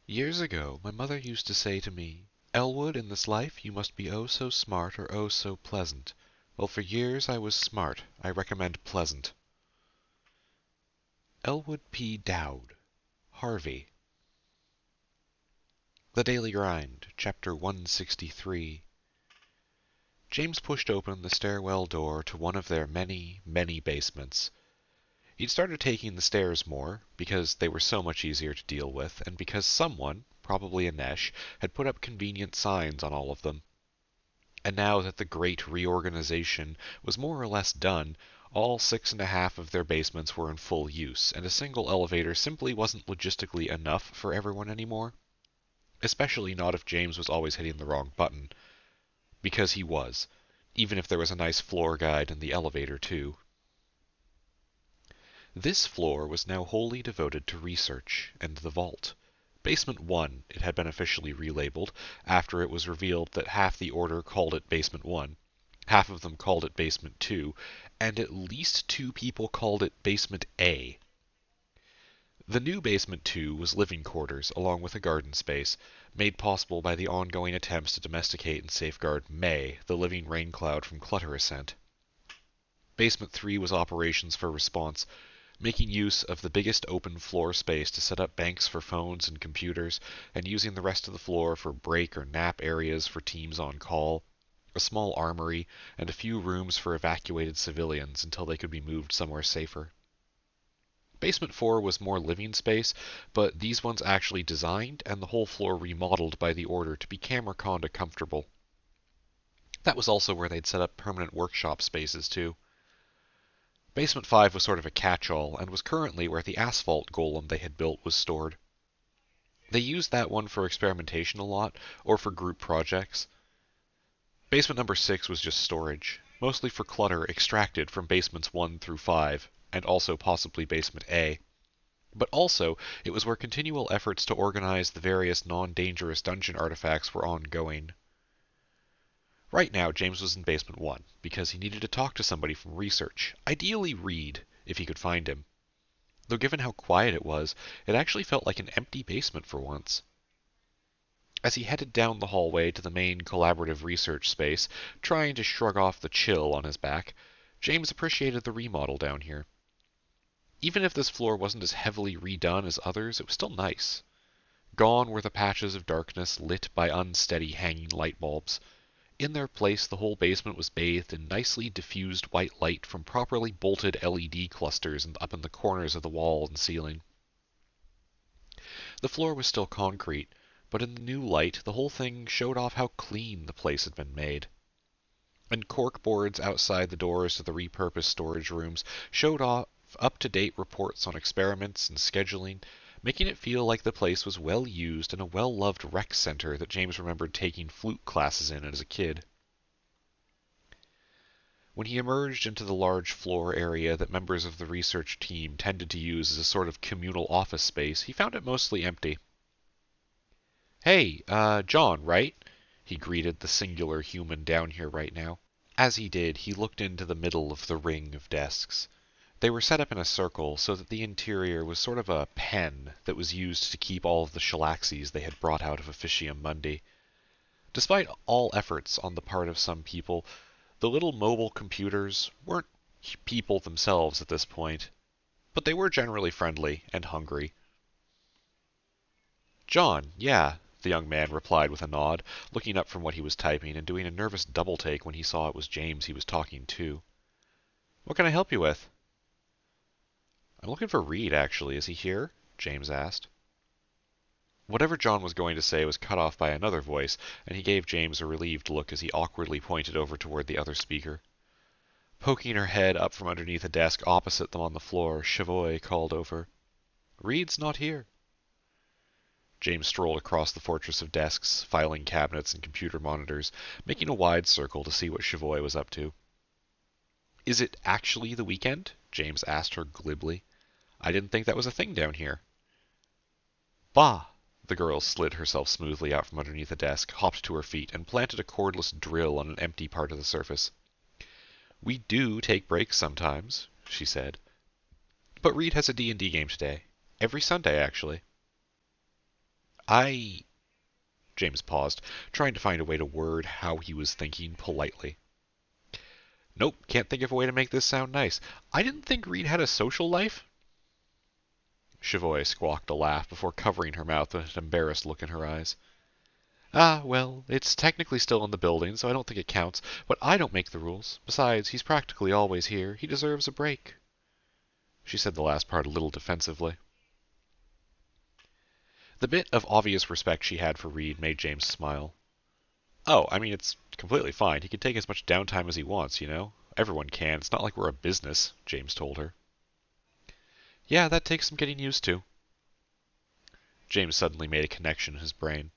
Years ago, my mother used to say to me, "Elwood, in this life you must be oh so smart or oh so pleasant." Well, for years I was smart. I recommend pleasant. Elwood P. Dowd. Harvey. The Daily Grind, Chapter 163. James pushed open the stairwell door to one of their many, many basements. He'd started taking the stairs more, because they were so much easier to deal with, and because someone, probably Anesh, had put up convenient signs on all of them. And now that the great reorganization was more or less done, all 6.5 of their basements were in full use, and a single elevator simply wasn't logistically enough for everyone anymore. Especially not if James was always hitting the wrong button. Because he was, even if there was a nice floor guide in the elevator too. This floor was now wholly devoted to research and the vault. Basement 1, it had been officially relabeled, after it was revealed that half the Order called it Basement 1, half of them called it Basement 2, and at least 2 people called it Basement A. The new Basement 2 was living quarters, along with a garden space, made possible by the ongoing attempts to domesticate and safeguard May, the living rain cloud from clutter ascent. Basement 3 was operations for response, making use of the biggest open floor space to set up banks for phones and computers, and using the rest of the floor for break or nap areas for teams on call, a small armory, and a few rooms for evacuated civilians until they could be moved somewhere safer. Basement 4 was more living space, but these ones actually designed and the whole floor remodeled by the Order to be camera-conda comfortable. That was also where they'd set up permanent workshop spaces too. Basement 5 was sort of a catch-all, and was currently where the asphalt golem they had built was stored. They used that one for experimentation a lot, or for group projects. Basement number 6 was just storage, mostly for clutter extracted from basements 1 through 5, and also possibly Basement A. But also, it was where continual efforts to organize the various non-dangerous dungeon artifacts were ongoing. Right now, James was in Basement 1, because he needed to talk to somebody from research, ideally Reed, if he could find him. Though given how quiet it was, it actually felt like an empty basement for once. As he headed down the hallway to the main collaborative research space, trying to shrug off the chill on his back, James appreciated the remodel down here. Even if this floor wasn't as heavily redone as others, it was still nice. Gone were the patches of darkness lit by unsteady hanging light bulbs. In their place, the whole basement was bathed in nicely diffused white light from properly bolted LED clusters up in the corners of the wall and ceiling. The floor was still concrete, but in the new light, the whole thing showed off how clean the place had been made. And cork boards outside the doors to the repurposed storage rooms showed off up-to-date reports on experiments and scheduling, making it feel like the place was well used and a well-loved rec center that James remembered taking flute classes in as a kid. When he emerged into the large floor area that members of the research team tended to use as a sort of communal office space, he found it mostly empty. "Hey, John, right?" he greeted the singular human down here right now. As he did, he looked into the middle of the ring of desks. They were set up in a circle so that the interior was sort of a pen that was used to keep all of the shellaxies they had brought out of Officium Mundi. Despite all efforts on the part of some people, the little mobile computers weren't people themselves at this point, but they were generally friendly and hungry. "John, yeah," the young man replied with a nod, looking up from what he was typing and doing a nervous double-take when he saw it was James he was talking to. "What can I help you with?" "I'm looking for Reed, actually. Is he here?" James asked. Whatever John was going to say was cut off by another voice, and he gave James a relieved look as he awkwardly pointed over toward the other speaker. Poking her head up from underneath a desk opposite them on the floor, Chavoy called over, "Reed's not here." James strolled across the fortress of desks, filing cabinets, and computer monitors, making a wide circle to see what Chavoy was up to. "Is it actually the weekend?" James asked her glibly. "I didn't think that was a thing down here." "Bah!" The girl slid herself smoothly out from underneath a desk, hopped to her feet, and planted a cordless drill on an empty part of the surface. "We do take breaks sometimes," she said. "But Reed has a D&D game today. Every Sunday, actually." I... James paused, trying to find a way to word how he was thinking politely. Nope, can't think of a way to make this sound nice. I didn't think Reed had a social life. Chavoy squawked a laugh before covering her mouth with an embarrassed look in her eyes. Ah, well, it's technically still in the building, so I don't think it counts, but I don't make the rules. Besides, he's practically always here. He deserves a break. She said the last part a little defensively. The bit of obvious respect she had for Reed made James smile. Oh, I mean, it's completely fine. He can take as much downtime as he wants, you know? Everyone can. It's not like we're a business, James told her. Yeah, that takes some getting used to. James suddenly made a connection in his brain.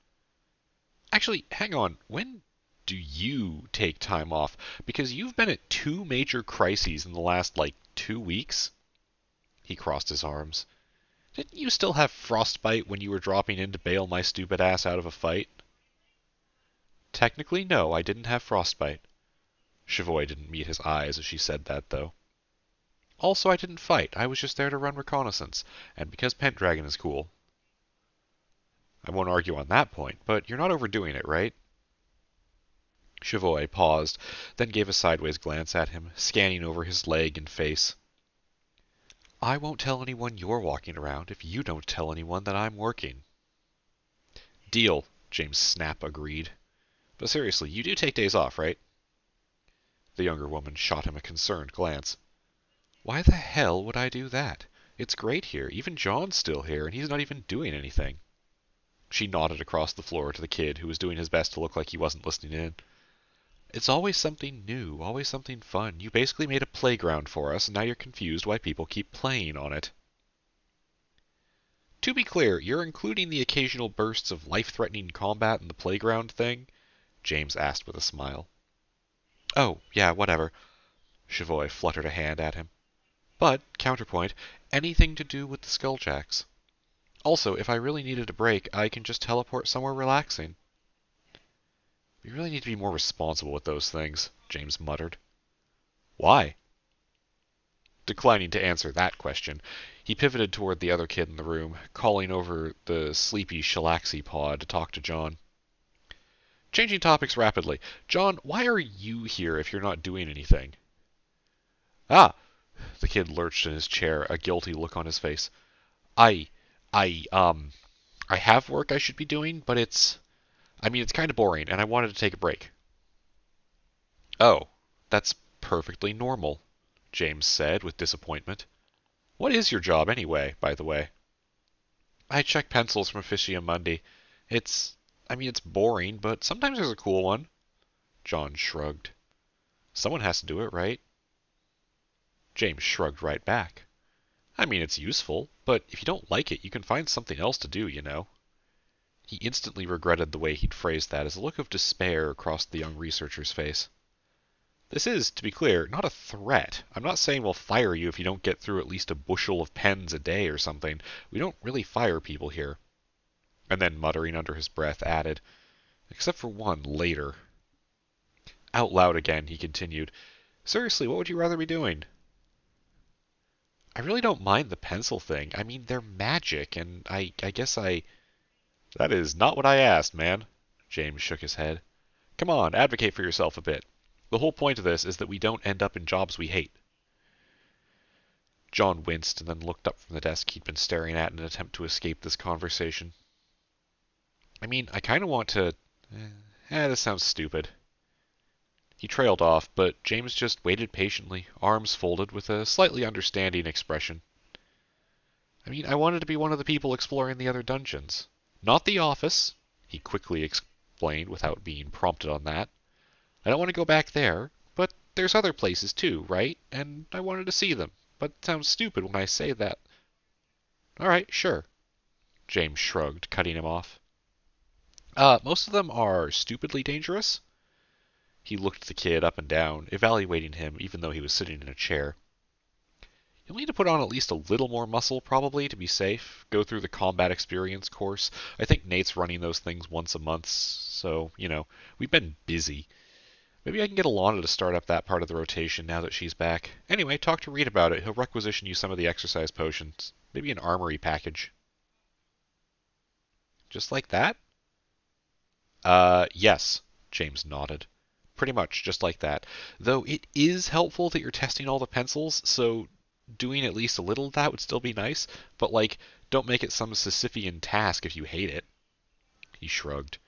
Actually, hang on. When do you take time off? Because you've been at 2 major crises in the last, 2 weeks. He crossed his arms. Didn't you still have frostbite when you were dropping in to bail my stupid ass out of a fight? Technically, no, I didn't have frostbite. Chavoy didn't meet his eyes as she said that, though. Also, I didn't fight. I was just there to run reconnaissance, and because Pendragon is cool. I won't argue on that point, but you're not overdoing it, right? Chavoy paused, then gave a sideways glance at him, scanning over his leg and face. I won't tell anyone you're walking around if you don't tell anyone that I'm working. Deal, James Snap agreed. But seriously, you do take days off, right? The younger woman shot him a concerned glance. Why the hell would I do that? It's great here. Even John's still here, and he's not even doing anything. She nodded across the floor to the kid, who was doing his best to look like he wasn't listening in. It's always something new, always something fun. You basically made a playground for us, and now you're confused why people keep playing on it. To be clear, you're including the occasional bursts of life-threatening combat in the playground thing? James asked with a smile. Oh, yeah, whatever. Chavoy fluttered a hand at him. But, counterpoint, anything to do with the Skulljacks. Also, if I really needed a break, I can just teleport somewhere relaxing. We really need to be more responsible with those things, James muttered. Why? Declining to answer that question, he pivoted toward the other kid in the room, calling over the sleepy Shalaxi pod to talk to John. Changing topics rapidly. John, why are you here if you're not doing anything? Ah! The kid lurched in his chair, a guilty look on his face. I have work I should be doing, but it's kind of boring, and I wanted to take a break. Oh, that's perfectly normal, James said with disappointment. What is your job anyway, by the way? I check pencils from Officia Mundi. It's boring, but sometimes there's a cool one. John shrugged. Someone has to do it, right? James shrugged right back. It's useful, but if you don't like it, you can find something else to do, you know. He instantly regretted the way he'd phrased that as a look of despair crossed the young researcher's face. This is, to be clear, not a threat. I'm not saying we'll fire you if you don't get through at least a bushel of pens a day or something. We don't really fire people here. And then, muttering under his breath, added, except for one later. Out loud again, he continued, seriously, what would you rather be doing? I really don't mind the pencil thing. They're magic, and I guess I... That is not what I asked, man. James shook his head. Come on, advocate for yourself a bit. The whole point of this is that we don't end up in jobs we hate. John winced and then looked up from the desk he'd been staring at in an attempt to escape this conversation. I kind of want to... this sounds stupid. He trailed off, but James just waited patiently, arms folded with a slightly understanding expression. I wanted to be one of the people exploring the other dungeons. Not the office, he quickly explained without being prompted on that. I don't want to go back there, but there's other places too, right? And I wanted to see them, but it sounds stupid when I say that. All right, sure. James shrugged, cutting him off. Most of them are stupidly dangerous. He looked the kid up and down, evaluating him even though he was sitting in a chair. You'll need to put on at least a little more muscle, probably, to be safe. Go through the combat experience course. I think Nate's running those things once a month, so, we've been busy. Maybe I can get Alana to start up that part of the rotation now that she's back. Anyway, talk to Reed about it. He'll requisition you some of the exercise potions. Maybe an armory package. Just like that? Yes, James nodded. Pretty much just like that. Though it is helpful that you're testing all the pencils, so doing at least a little of that would still be nice, but like, don't make it some Sisyphean task if you hate it. He shrugged.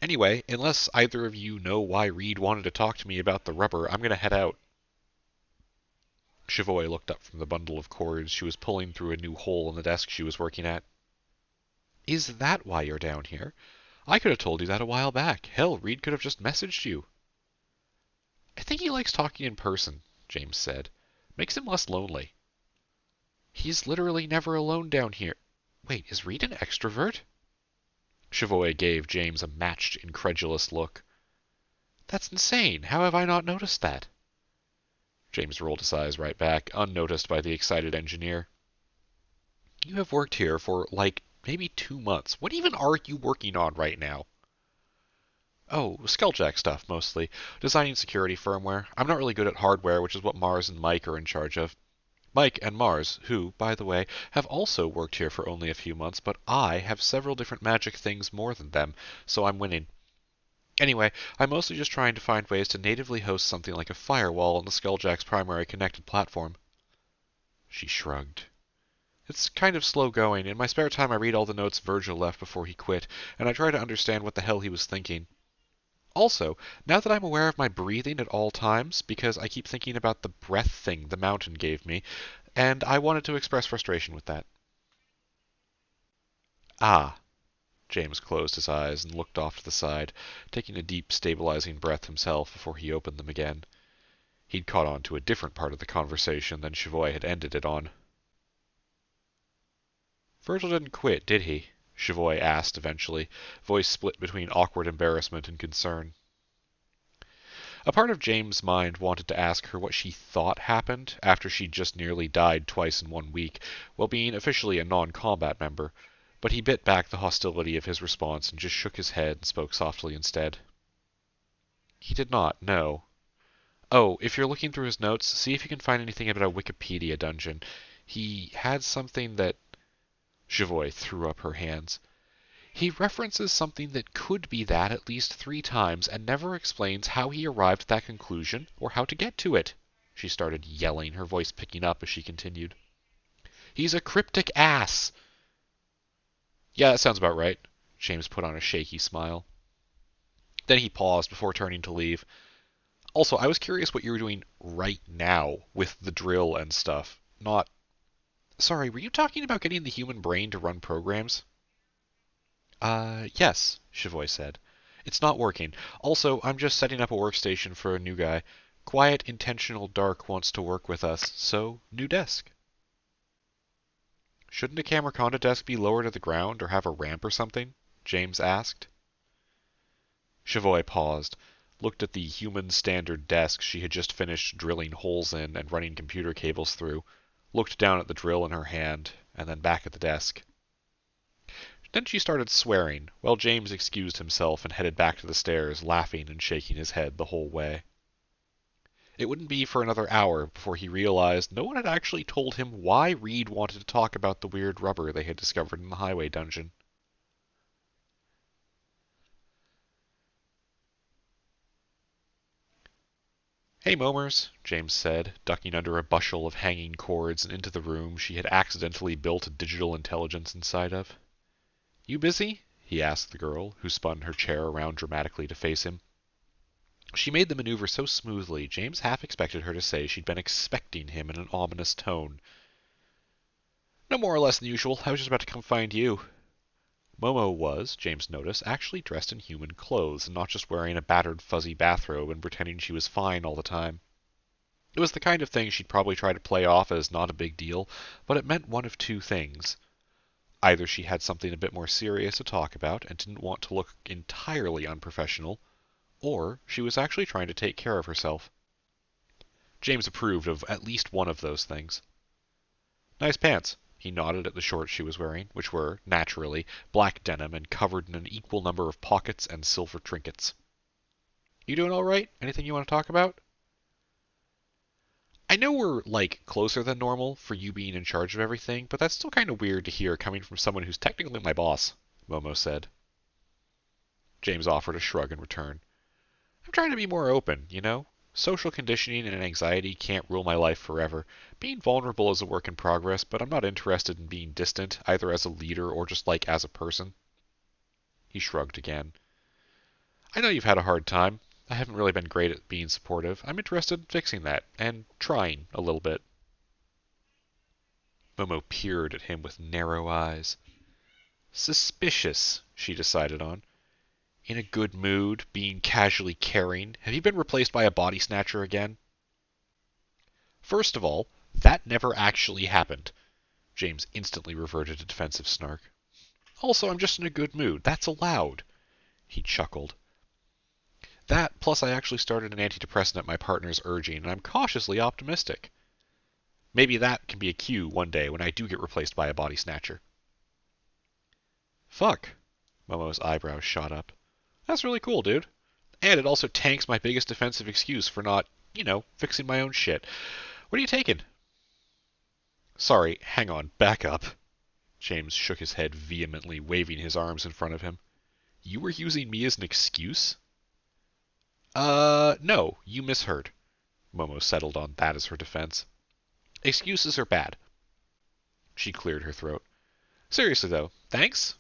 Anyway, unless either of you know why Reed wanted to talk to me about the rubber, I'm gonna head out. Chavoy looked up from the bundle of cords she was pulling through a new hole in the desk she was working at. Is that why you're down here? I could have told you that a while back. Hell, Reed could have just messaged you. I think he likes talking in person, James said. Makes him less lonely. He's literally never alone down here. Wait, is Reed an extrovert? Chavoy gave James a matched, incredulous look. That's insane. How have I not noticed that? James rolled his eyes right back, unnoticed by the excited engineer. You have worked here for, like, maybe 2 months. What even are you working on right now? Oh, Skulljack stuff, mostly. Designing security firmware. I'm not really good at hardware, which is what Mars and Mike are in charge of. Mike and Mars, who, by the way, have also worked here for only a few months, but I have several different magic things more than them, so I'm winning. Anyway, I'm mostly just trying to find ways to natively host something like a firewall on the Skulljack's primary connected platform. She shrugged. It's kind of slow going. In my spare time I read all the notes Virgil left before he quit, and I try to understand what the hell he was thinking. Also, now that I'm aware of my breathing at all times, because I keep thinking about the breath thing the mountain gave me, and I wanted to express frustration with that. Ah. James closed his eyes and looked off to the side, taking a deep, stabilizing breath himself before he opened them again. He'd caught on to a different part of the conversation than Chavoy had ended it on. Virgil didn't quit, did he? Chavoy asked eventually, voice split between awkward embarrassment and concern. A part of James' mind wanted to ask her what she thought happened after she'd just nearly died twice in 1 week, while being officially a non-combat member, but he bit back the hostility of his response and just shook his head and spoke softly instead. He did not, no. Oh, if you're looking through his notes, see if you can find anything about a Wikipedia dungeon. He had something that... Chavoy threw up her hands. He references something that could be that at least 3 times and never explains how he arrived at that conclusion or how to get to it. She started yelling, her voice picking up as she continued. He's a cryptic ass! Yeah, that sounds about right. James put on a shaky smile. Then he paused before turning to leave. Also, I was curious what you were doing right now with the drill and stuff. Not... Sorry, were you talking about getting the human brain to run programs? Yes, Chavoy said. It's not working. Also, I'm just setting up a workstation for a new guy. Quiet, intentional dark wants to work with us, so new desk. Shouldn't a Camerconda desk be lower to the ground or have a ramp or something? James asked. Chavoy paused, looked at the human standard desk she had just finished drilling holes in and running computer cables through, looked down at the drill in her hand, and then back at the desk. Then she started swearing, while James excused himself and headed back to the stairs, laughing and shaking his head the whole way. It wouldn't be for another hour before he realized no one had actually told him why Reed wanted to talk about the weird rubber they had discovered in the highway dungeon. Hey, Momers, James said, ducking under a bushel of hanging cords and into the room she had accidentally built a digital intelligence inside of. You busy? He asked the girl, who spun her chair around dramatically to face him. She made the maneuver so smoothly, James half expected her to say she'd been expecting him in an ominous tone. No more or less than usual. I was just about to come find you. Momo was, James noticed, actually dressed in human clothes and not just wearing a battered fuzzy bathrobe and pretending she was fine all the time. It was the kind of thing she'd probably try to play off as not a big deal, but it meant one of 2 things. Either she had something a bit more serious to talk about and didn't want to look entirely unprofessional, or she was actually trying to take care of herself. James approved of at least one of those things. Nice pants. He nodded at the shorts she was wearing, which were, naturally, black denim and covered in an equal number of pockets and silver trinkets. You doing all right? Anything you want to talk about? I know we're, like, closer than normal for you being in charge of everything, but that's still kind of weird to hear coming from someone who's technically my boss, Momo said. James offered a shrug in return. I'm trying to be more open, you know? Social conditioning and anxiety can't rule my life forever. Being vulnerable is a work in progress, but I'm not interested in being distant, either as a leader or just like as a person. He shrugged again. I know you've had a hard time. I haven't really been great at being supportive. I'm interested in fixing that, and trying a little bit. Momo peered at him with narrow eyes. Suspicious, she decided on. In a good mood, being casually caring. Have you been replaced by a body snatcher again? First of all, that never actually happened. James instantly reverted to defensive snark. Also, I'm just in a good mood. That's allowed. He chuckled. That, plus I actually started an antidepressant at my partner's urging, and I'm cautiously optimistic. Maybe that can be a cue one day when I do get replaced by a body snatcher. Fuck. Momo's eyebrows shot up. That's really cool, dude. And it also tanks my biggest defensive excuse for not, fixing my own shit. What are you taking? Sorry, hang on, back up. James shook his head vehemently, waving his arms in front of him. You were using me as an excuse? No, you misheard. Momo settled on that as her defense. Excuses are bad. She cleared her throat. Seriously, though, thanks.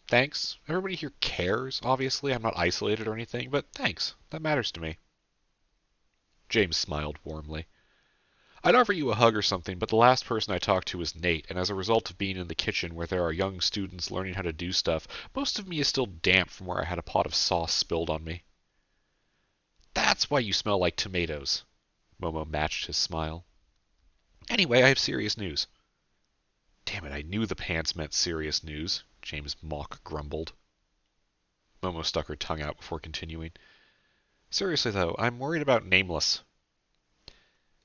Thanks. Everybody here cares, obviously. I'm not isolated or anything, but thanks. That matters to me. James smiled warmly. I'd offer you a hug or something, but the last person I talked to was Nate, and as a result of being in the kitchen where there are young students learning how to do stuff, most of me is still damp from where I had a pot of sauce spilled on me. That's why you smell like tomatoes. Momo matched his smile. Anyway, I have serious news. Damn it, I knew the pants meant serious news, James mock grumbled. Momo stuck her tongue out before continuing. Seriously, though, I'm worried about Nameless.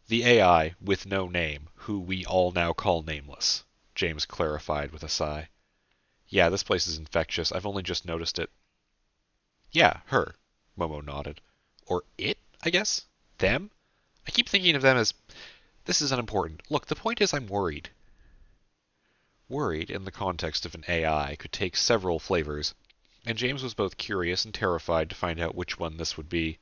The AI with no name, who we all now call Nameless, James clarified with a sigh. Yeah, this place is infectious. I've only just noticed it. Yeah, her, Momo nodded. Or it, I guess? Them? I keep thinking of them as... This is unimportant. Look, the point is I'm worried. Worried, in the context of an AI, could take several flavors, and James was both curious and terrified to find out which one this would be.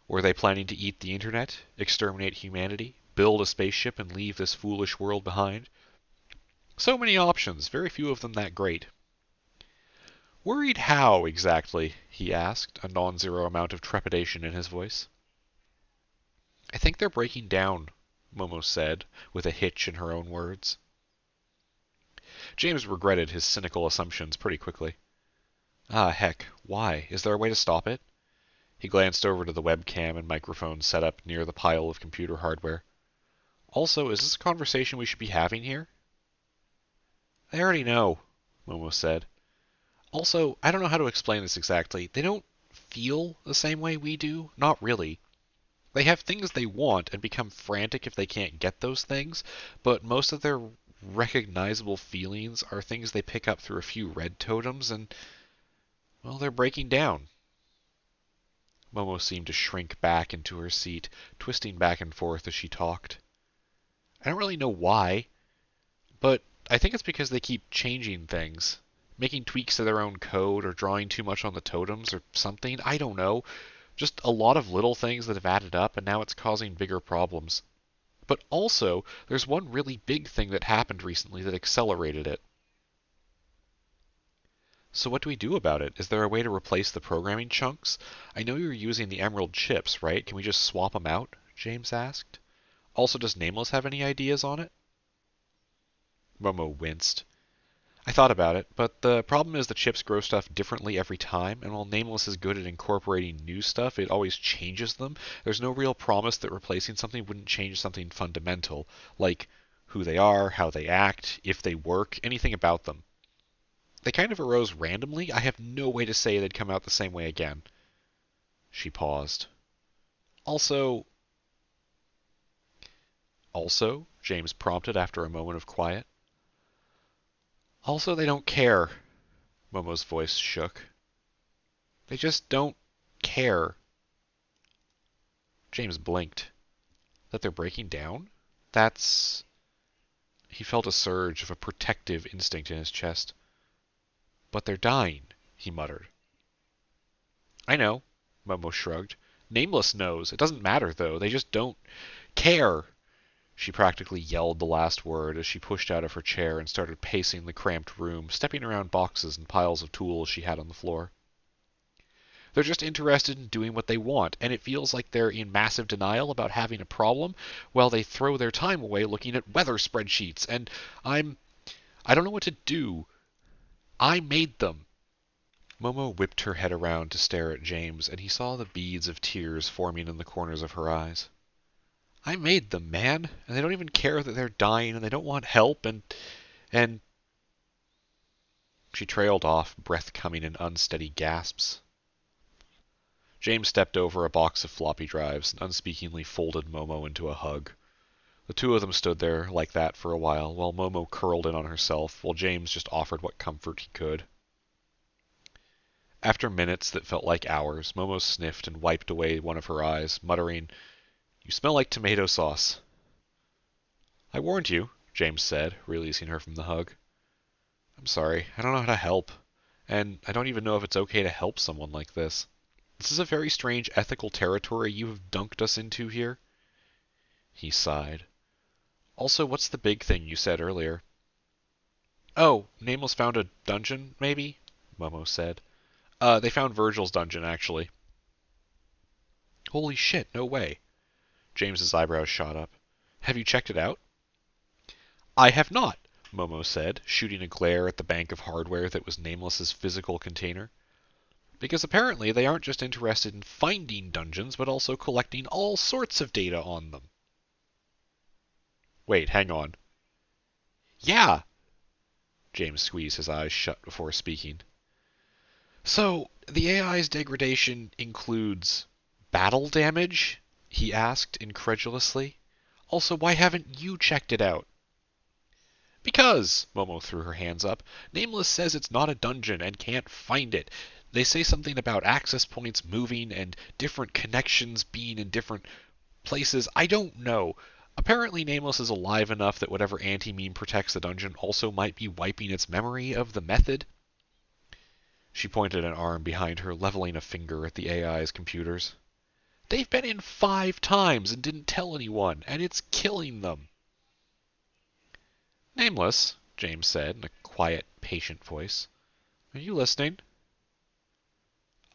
Were they planning to eat the internet, exterminate humanity, build a spaceship and leave this foolish world behind? So many options, very few of them that great. Worried how, exactly? He asked, a non-zero amount of trepidation in his voice. I think they're breaking down, Momo said, with a hitch in her own words. James regretted his cynical assumptions pretty quickly. Ah, heck, why? Is there a way to stop it? He glanced over to the webcam and microphone set up near the pile of computer hardware. Also, is this a conversation we should be having here? I already know, Momo said. Also, I don't know how to explain this exactly. They don't feel the same way we do. Not really. They have things they want and become frantic if they can't get those things, but most of their recognizable feelings are things they pick up through a few red totems, and, well, they're breaking down. Momo seemed to shrink back into her seat, twisting back and forth as she talked. I don't really know why, but I think it's because they keep changing things. Making tweaks to their own code or drawing too much on the totems or something. I don't know. Just a lot of little things that have added up, and now it's causing bigger problems. But also, there's one really big thing that happened recently that accelerated it. So what do we do about it? Is there a way to replace the programming chunks? I know you're using the emerald chips, right? Can we just swap them out? James asked. Also, does Nameless have any ideas on it? Momo winced. I thought about it, but the problem is the chips grow stuff differently every time, and while Nameless is good at incorporating new stuff, it always changes them. There's no real promise that replacing something wouldn't change something fundamental, like who they are, how they act, if they work, anything about them. They kind of arose randomly. I have no way to say they'd come out the same way again. She paused. Also, James prompted after a moment of quiet. Also, they don't care. Momo's voice shook. They just don't care. James blinked. That they're breaking down? That's... He felt a surge of a protective instinct in his chest. But they're dying, he muttered. I know, Momo shrugged. Nameless knows. It doesn't matter, though. They just don't care. She practically yelled the last word as she pushed out of her chair and started pacing the cramped room, stepping around boxes and piles of tools she had on the floor. They're just interested in doing what they want, and it feels like they're in massive denial about having a problem while they throw their time away looking at weather spreadsheets, and I don't know what to do. I made them. Momo whipped her head around to stare at James, and he saw the beads of tears forming in the corners of her eyes. I made them, man, and they don't even care that they're dying, and they don't want help, and... She trailed off, breath coming in unsteady gasps. James stepped over a box of floppy drives and unspeakingly folded Momo into a hug. The two of them stood there like that for a while Momo curled in on herself, while James just offered what comfort he could. After minutes that felt like hours, Momo sniffed and wiped away one of her eyes, muttering, "You smell like tomato sauce." "I warned you," James said, releasing her from the hug. "I'm sorry. I don't know how to help. And I don't even know if it's okay to help someone like this. This is a very strange ethical territory you have dunked us into here." He sighed. "Also, what's the big thing you said earlier?" "Oh, Nameless found a dungeon, maybe?" Momo said. They found Virgil's dungeon, actually." "Holy shit, no way." James's eyebrows shot up. "Have you checked it out?" "I have not," Momo said, shooting a glare at the bank of hardware that was Nameless's physical container. "Because apparently they aren't just interested in finding dungeons, but also collecting all sorts of data on them." "Wait, hang on." "Yeah." James squeezed his eyes shut before speaking. "So, the AI's degradation includes battle damage?" he asked incredulously. "Also, why haven't you checked it out?" "Because," Momo threw her hands up, "Nameless says it's not a dungeon and can't find it. They say something about access points moving and different connections being in different places. I don't know. Apparently Nameless is alive enough that whatever anti-meme protects the dungeon also might be wiping its memory of the method." She pointed an arm behind her, leveling a finger at the AI's computers. "They've been in 5 times and didn't tell anyone, and it's killing them." "Nameless," James said in a quiet, patient voice. "Are you listening?"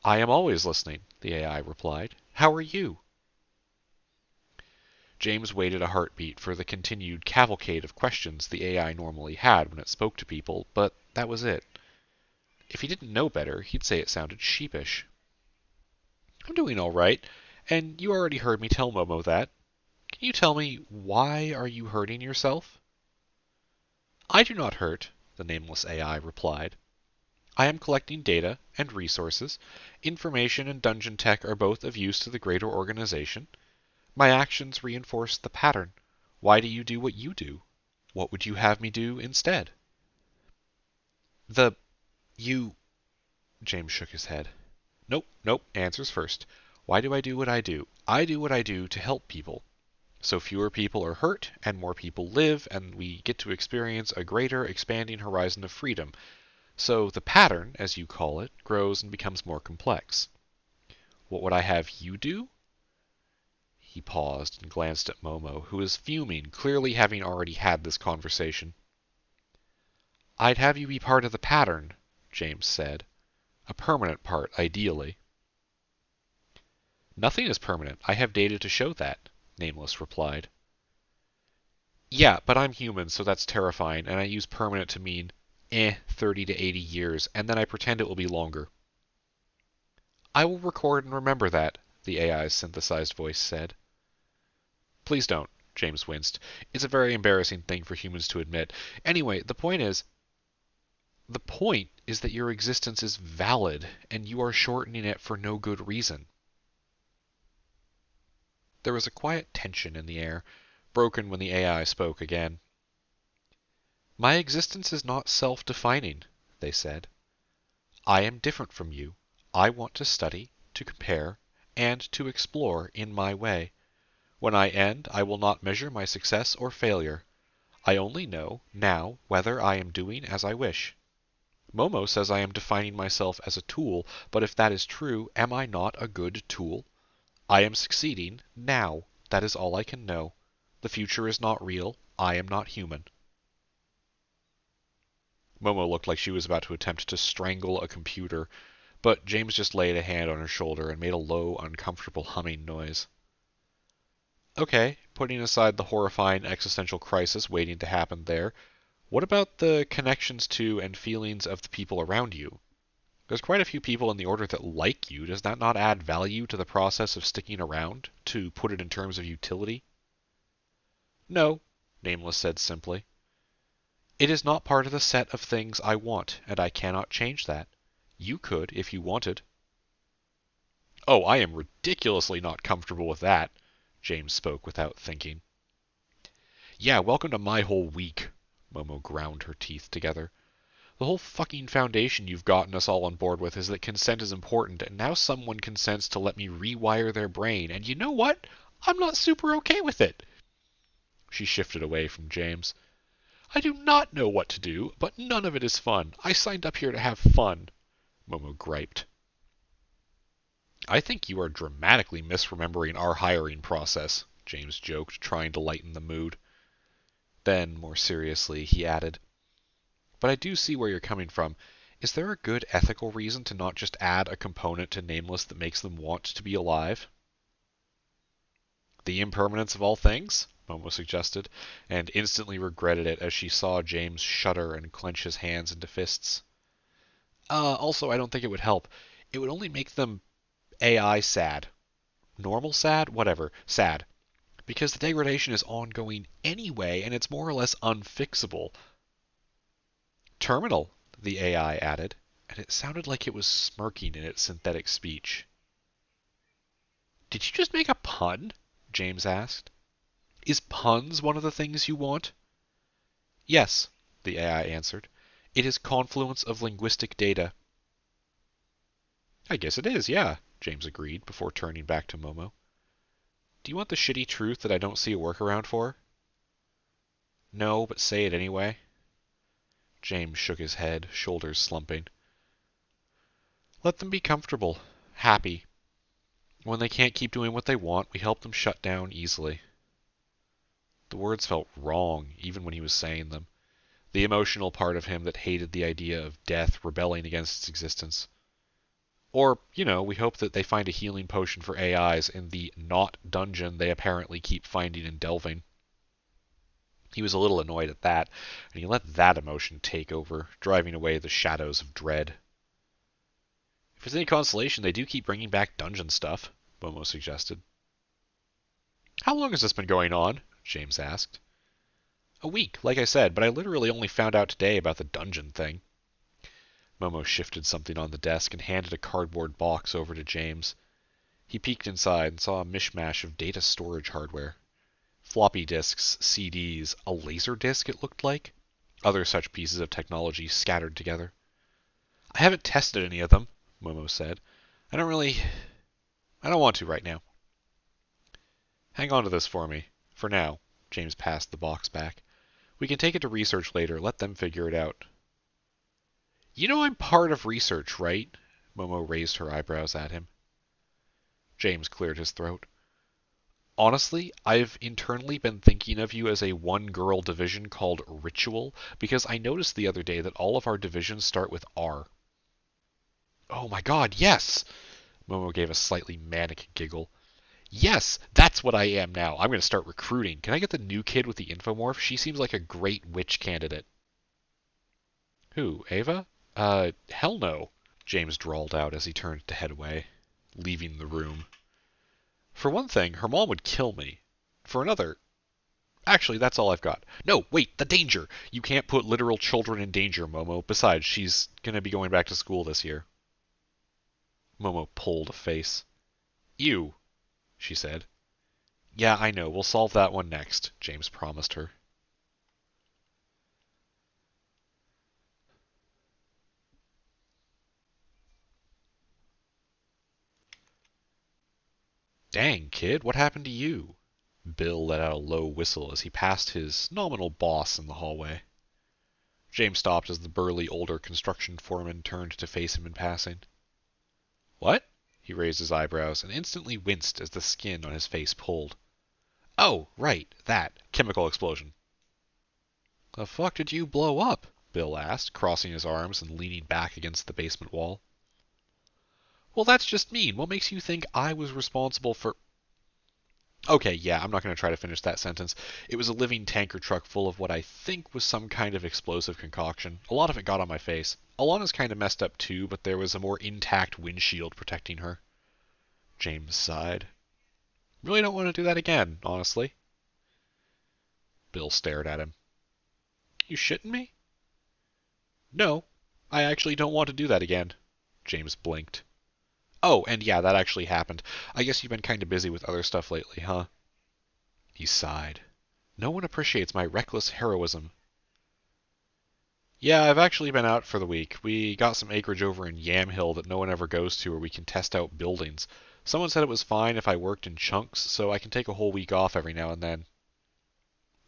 "I am always listening," the AI replied. "How are you?" James waited a heartbeat for the continued cavalcade of questions the AI normally had when it spoke to people, but that was it. If he didn't know better, he'd say it sounded sheepish. "I'm doing all right, and you already heard me tell Momo that. Can you tell me, why are you hurting yourself?" "I do not hurt," the nameless AI replied. "I am collecting data and resources. Information and dungeon tech are both of use to the greater organization. My actions reinforce the pattern. Why do you do what you do? What would you have me do instead?" You... James shook his head. Nope, answers first. Why do I do what I do? I do what I do to help people. So fewer people are hurt, and more people live, and we get to experience a greater, expanding horizon of freedom. So the pattern, as you call it, grows and becomes more complex. What would I have you do? He paused and glanced at Momo, who was fuming, clearly having already had this conversation. "I'd have you be part of the pattern," James said. "A permanent part, ideally." "Nothing is permanent. I have data to show that," Nameless replied. "Yeah, but I'm human, so that's terrifying, and I use permanent to mean 30 to 80 years, and then I pretend it will be longer." "I will record and remember that," the AI's synthesized voice said. "Please don't," James winced. "It's a very embarrassing thing for humans to admit. Anyway, the point is that your existence is valid, and you are shortening it for no good reason." There was a quiet tension in the air, broken when the AI spoke again. "My existence is not self-defining," they said. "I am different from you. I want to study, to compare, and to explore in my way. When I end, I will not measure my success or failure. I only know, now, whether I am doing as I wish. Momo says I am defining myself as a tool, but if that is true, am I not a good tool? I am succeeding, now. That is all I can know. The future is not real. I am not human. Momo looked like she was about to attempt to strangle a computer, but James just laid a hand on her shoulder and made a low, uncomfortable humming noise. Okay, putting aside the horrifying existential crisis waiting to happen there, what about the connections to and feelings of the people around you? There's quite a few people in the Order that like you. Does that not add value to the process of sticking around, to put it in terms of utility? No, Nameless said simply. It is not part of the set of things I want, and I cannot change that. You could, if you wanted. Oh, I am ridiculously not comfortable with that, James spoke without thinking. Yeah, welcome to my whole week, Momo ground her teeth together. The whole fucking foundation you've gotten us all on board with is that consent is important, and now someone consents to let me rewire their brain, and you know what? I'm not super okay with it. She shifted away from James. I do not know what to do, but none of it is fun. I signed up here to have fun, Momo griped. I think you are dramatically misremembering our hiring process, James joked, trying to lighten the mood. Then, more seriously, he added, but I do see where you're coming from. Is there a good ethical reason to not just add a component to Nameless that makes them want to be alive? The impermanence of all things? Momo suggested, and instantly regretted it as she saw James shudder and clench his hands into fists. Also, I don't think it would help. It would only make them AI sad. Normal sad? Whatever. Sad. Because the degradation is ongoing anyway, and it's more or less unfixable. Terminal, the AI added, and it sounded like it was smirking in its synthetic speech. Did you just make a pun? James asked. Is puns one of the things you want? Yes, the AI answered. It is confluence of linguistic data. I guess it is, yeah, James agreed before turning back to Momo. Do you want the shitty truth that I don't see a workaround for? No, but say it anyway. James shook his head, shoulders slumping. Let them be comfortable, happy. When they can't keep doing what they want, we help them shut down easily. The words felt wrong, even when he was saying them. The emotional part of him that hated the idea of death rebelling against its existence. Or, we hope that they find a healing potion for AIs in the not dungeon they apparently keep finding and delving. He was a little annoyed at that, and he let that emotion take over, driving away the shadows of dread. If it's any consolation, they do keep bringing back dungeon stuff, Momo suggested. How long has this been going on? James asked. A week, like I said, but I literally only found out today about the dungeon thing. Momo shifted something on the desk and handed a cardboard box over to James. He peeked inside and saw a mishmash of data storage hardware. Floppy disks, CDs, a laser disc it looked like, other such pieces of technology scattered together. I haven't tested any of them, Momo said. I don't want to right now. Hang on to this for me. For now, James passed the box back. We can take it to research later, let them figure it out. You know I'm part of research, right? Momo raised her eyebrows at him. James cleared his throat. Honestly, I've internally been thinking of you as a one-girl division called Ritual, because I noticed the other day that all of our divisions start with R. Oh my god, yes! Momo gave a slightly manic giggle. Yes, that's what I am now. I'm going to start recruiting. Can I get the new kid with the infomorph? She seems like a great witch candidate. Who, Ava? Hell no, James drawled out as he turned to head away, leaving the room. For one thing, her mom would kill me. For another... Actually, that's all I've got. No, wait, the danger! You can't put literal children in danger, Momo. Besides, she's gonna be going back to school this year. Momo pulled a face. Ew, she said. Yeah, I know. We'll solve that one next, James promised her. Dang, kid, what happened to you? Bill let out a low whistle as he passed his nominal boss in the hallway. James stopped as the burly older construction foreman turned to face him in passing. What? He raised his eyebrows and instantly winced as the skin on his face pulled. Oh, right, that. Chemical explosion. The fuck did you blow up? Bill asked, crossing his arms and leaning back against the basement wall. Well, that's just mean. What makes you think I was responsible for... Okay, yeah, I'm not going to try to finish that sentence. It was a living tanker truck full of what I think was some kind of explosive concoction. A lot of it got on my face. Alana's kind of messed up too, but there was a more intact windshield protecting her. James sighed. Really don't want to do that again, honestly. Bill stared at him. You shitting me? No, I actually don't want to do that again. James blinked. Oh, and yeah, that actually happened. I guess you've been kind of busy with other stuff lately, huh? He sighed. No one appreciates my reckless heroism. Yeah, I've actually been out for the week. We got some acreage over in Yamhill that no one ever goes to where we can test out buildings. Someone said it was fine if I worked in chunks, so I can take a whole week off every now and then.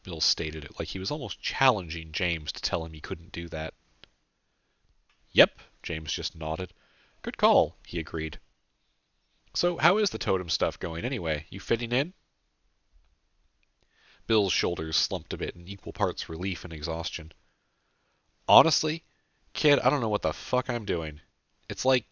Bill stated it like he was almost challenging James to tell him he couldn't do that. Yep, James just nodded. Good call, he agreed. So how is the totem stuff going anyway? You fitting in? Bill's shoulders slumped a bit in equal parts relief and exhaustion. Honestly, kid, I don't know what the fuck I'm doing. It's like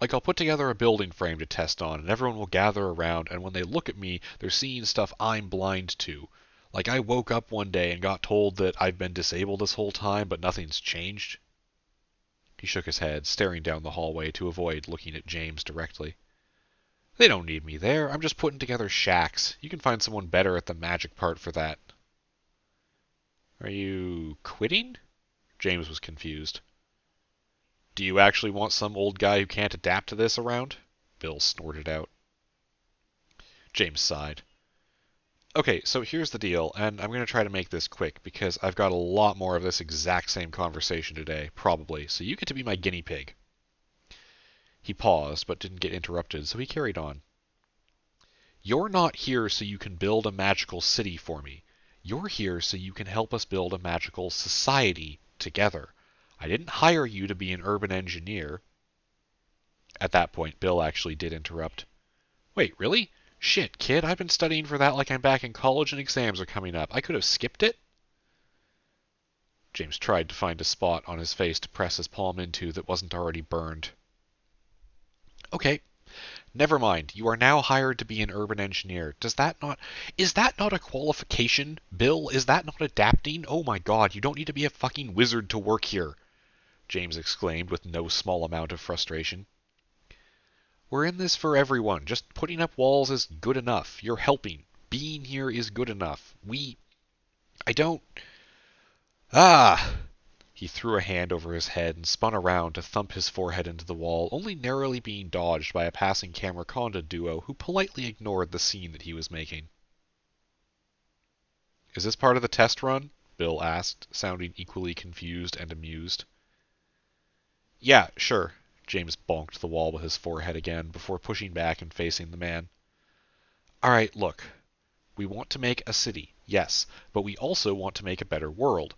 I'll put together a building frame to test on, and everyone will gather around, and when they look at me, they're seeing stuff I'm blind to. Like I woke up one day and got told that I've been disabled this whole time, but nothing's changed. He shook his head, staring down the hallway to avoid looking at James directly. They don't need me there. I'm just putting together shacks. You can find someone better at the magic part for that. Are you quitting? James was confused. Do you actually want some old guy who can't adapt to this around? Bill snorted out. James sighed. Okay, so here's the deal, and I'm going to try to make this quick because I've got a lot more of this exact same conversation today, probably, so you get to be my guinea pig. He paused, but didn't get interrupted, so he carried on. You're not here so you can build a magical city for me. You're here so you can help us build a magical society together. I didn't hire you to be an urban engineer. At that point, Bill actually did interrupt. Wait, really? Shit, kid, I've been studying for that like I'm back in college and exams are coming up. I could have skipped it? James tried to find a spot on his face to press his palm into that wasn't already burned. Okay, never mind. You are now hired to be an urban engineer. Is that not a qualification, Bill? Is that not adapting? Oh my god, you don't need to be a fucking wizard to work here, James exclaimed with no small amount of frustration. We're in this for everyone. Just putting up walls is good enough. You're helping. Being here is good enough. I don't... Ah! He threw a hand over his head and spun around to thump his forehead into the wall, only narrowly being dodged by a passing camera-conda duo who politely ignored the scene that he was making. Is this part of the test run? Bill asked, sounding equally confused and amused. Yeah, sure. James bonked the wall with his forehead again before pushing back and facing the man. Alright, look. We want to make a city, yes, but we also want to make a better world.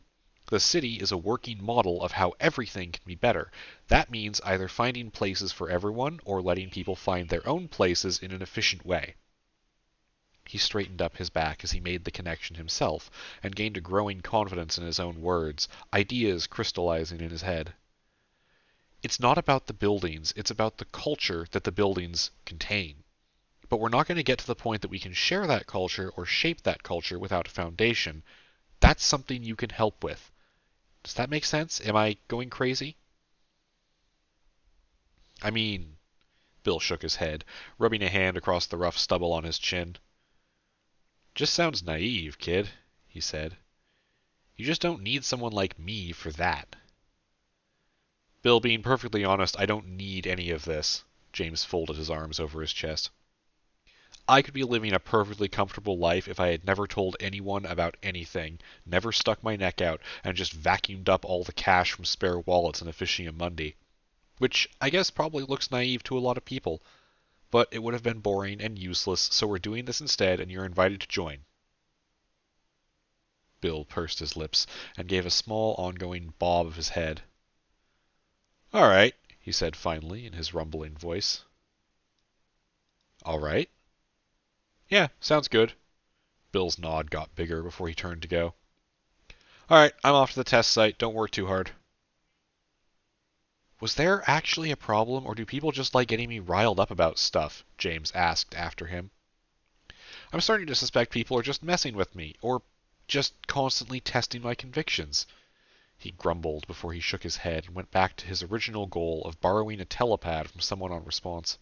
The city is a working model of how everything can be better. That means either finding places for everyone or letting people find their own places in an efficient way. He straightened up his back as he made the connection himself and gained a growing confidence in his own words, ideas crystallizing in his head. It's not about the buildings, it's about the culture that the buildings contain. But we're not going to get to the point that we can share that culture or shape that culture without a foundation. That's something you can help with. Does that make sense? Am I going crazy? I mean, Bill shook his head, rubbing a hand across the rough stubble on his chin. Just sounds naive, kid, he said. You just don't need someone like me for that. Bill, being perfectly honest, I don't need any of this. James folded his arms over his chest. I could be living a perfectly comfortable life if I had never told anyone about anything, never stuck my neck out, and just vacuumed up all the cash from spare wallets in Officia Mundi. Which I guess probably looks naive to a lot of people. But it would have been boring and useless, so we're doing this instead, and you're invited to join. Bill pursed his lips and gave a small, ongoing bob of his head. "All right," he said finally in his rumbling voice. "All right?" "Yeah, sounds good." Bill's nod got bigger before he turned to go. "All right, I'm off to the test site. Don't work too hard." "Was there actually a problem, or do people just like getting me riled up about stuff?" James asked after him. "I'm starting to suspect people are just messing with me, or just constantly testing my convictions." He grumbled before he shook his head and went back to his original goal of borrowing a telepad from someone on response.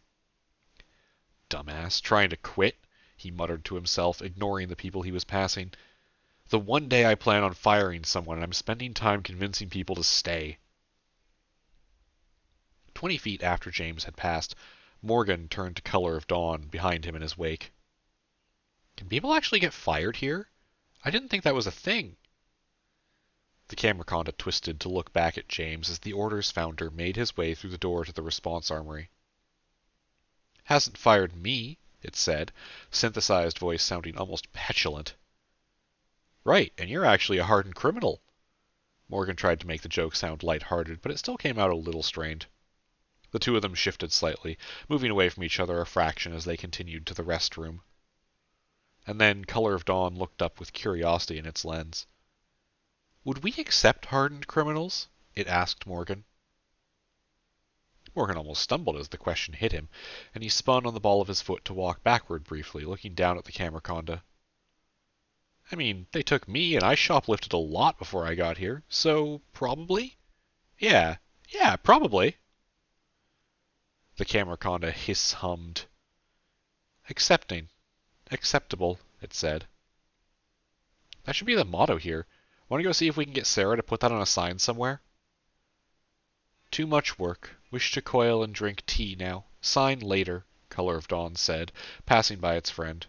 "Dumbass, trying to quit," he muttered to himself, ignoring the people he was passing. "The one day I plan on firing someone, and I'm spending time convincing people to stay." 20 feet after James had passed, Morgan turned to Color of Dawn behind him in his wake. "Can people actually get fired here? I didn't think that was a thing." The Camerconda twisted to look back at James as the Order's founder made his way through the door to the response armory. "Hasn't fired me," it said, synthesized voice sounding almost petulant. "Right, and you're actually a hardened criminal." Morgan tried to make the joke sound light-hearted, but it still came out a little strained. The two of them shifted slightly, moving away from each other a fraction as they continued to the rest room. And then Color of Dawn looked up with curiosity in its lens. "Would we accept hardened criminals?" it asked Morgan. Morgan almost stumbled as the question hit him, and he spun on the ball of his foot to walk backward briefly, looking down at the Camerconda. "I mean, they took me, and I shoplifted a lot before I got here, so probably? Yeah, probably." The Camerconda hiss-hummed. "Accepting. Acceptable," it said. "That should be the motto here. Want to go see if we can get Sarah to put that on a sign somewhere?" "Too much work. Wish to coil and drink tea now. Sign later," Color of Dawn said, passing by its friend.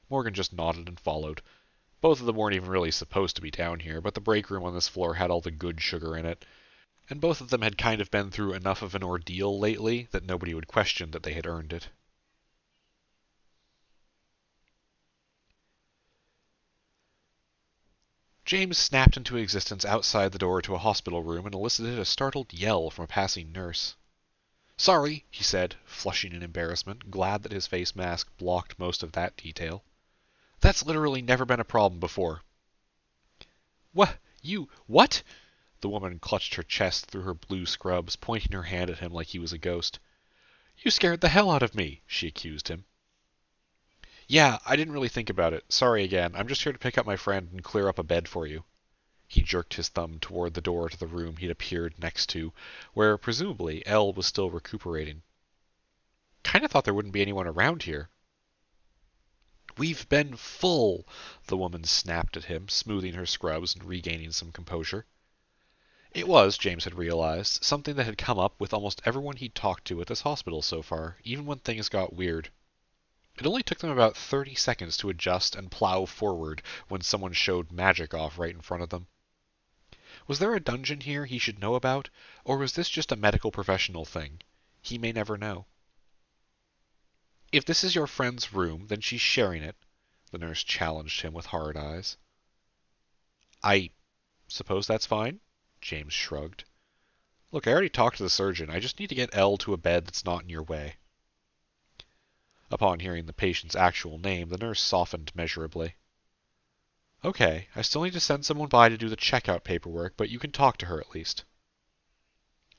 Morgan just nodded and followed. Both of them weren't even really supposed to be down here, but the break room on this floor had all the good sugar in it, and both of them had kind of been through enough of an ordeal lately that nobody would question that they had earned it. James snapped into existence outside the door to a hospital room and elicited a startled yell from a passing nurse. "Sorry," he said, flushing in embarrassment, glad that his face mask blocked most of that detail. "That's literally never been a problem before." What?" The woman clutched her chest through her blue scrubs, pointing her hand at him like he was a ghost. "You scared the hell out of me," she accused him. "Yeah, I didn't really think about it. Sorry again. I'm just here to pick up my friend and clear up a bed for you." He jerked his thumb toward the door to the room he'd appeared next to, where presumably Elle was still recuperating. "Kinda thought there wouldn't be anyone around here." "We've been full," the woman snapped at him, smoothing her scrubs and regaining some composure. It was, James had realized, something that had come up with almost everyone he'd talked to at this hospital so far, even when things got weird. It only took them about 30 seconds to adjust and plow forward when someone showed magic off right in front of them. Was there a dungeon here he should know about, or was this just a medical professional thing? He may never know. "If this is your friend's room, then she's sharing it," the nurse challenged him with hard eyes. "I suppose that's fine?" James shrugged. "Look, I already talked to the surgeon. I just need to get Elle to a bed that's not in your way." Upon hearing the patient's actual name, the nurse softened measurably. "Okay, I still need to send someone by to do the checkout paperwork, but you can talk to her at least."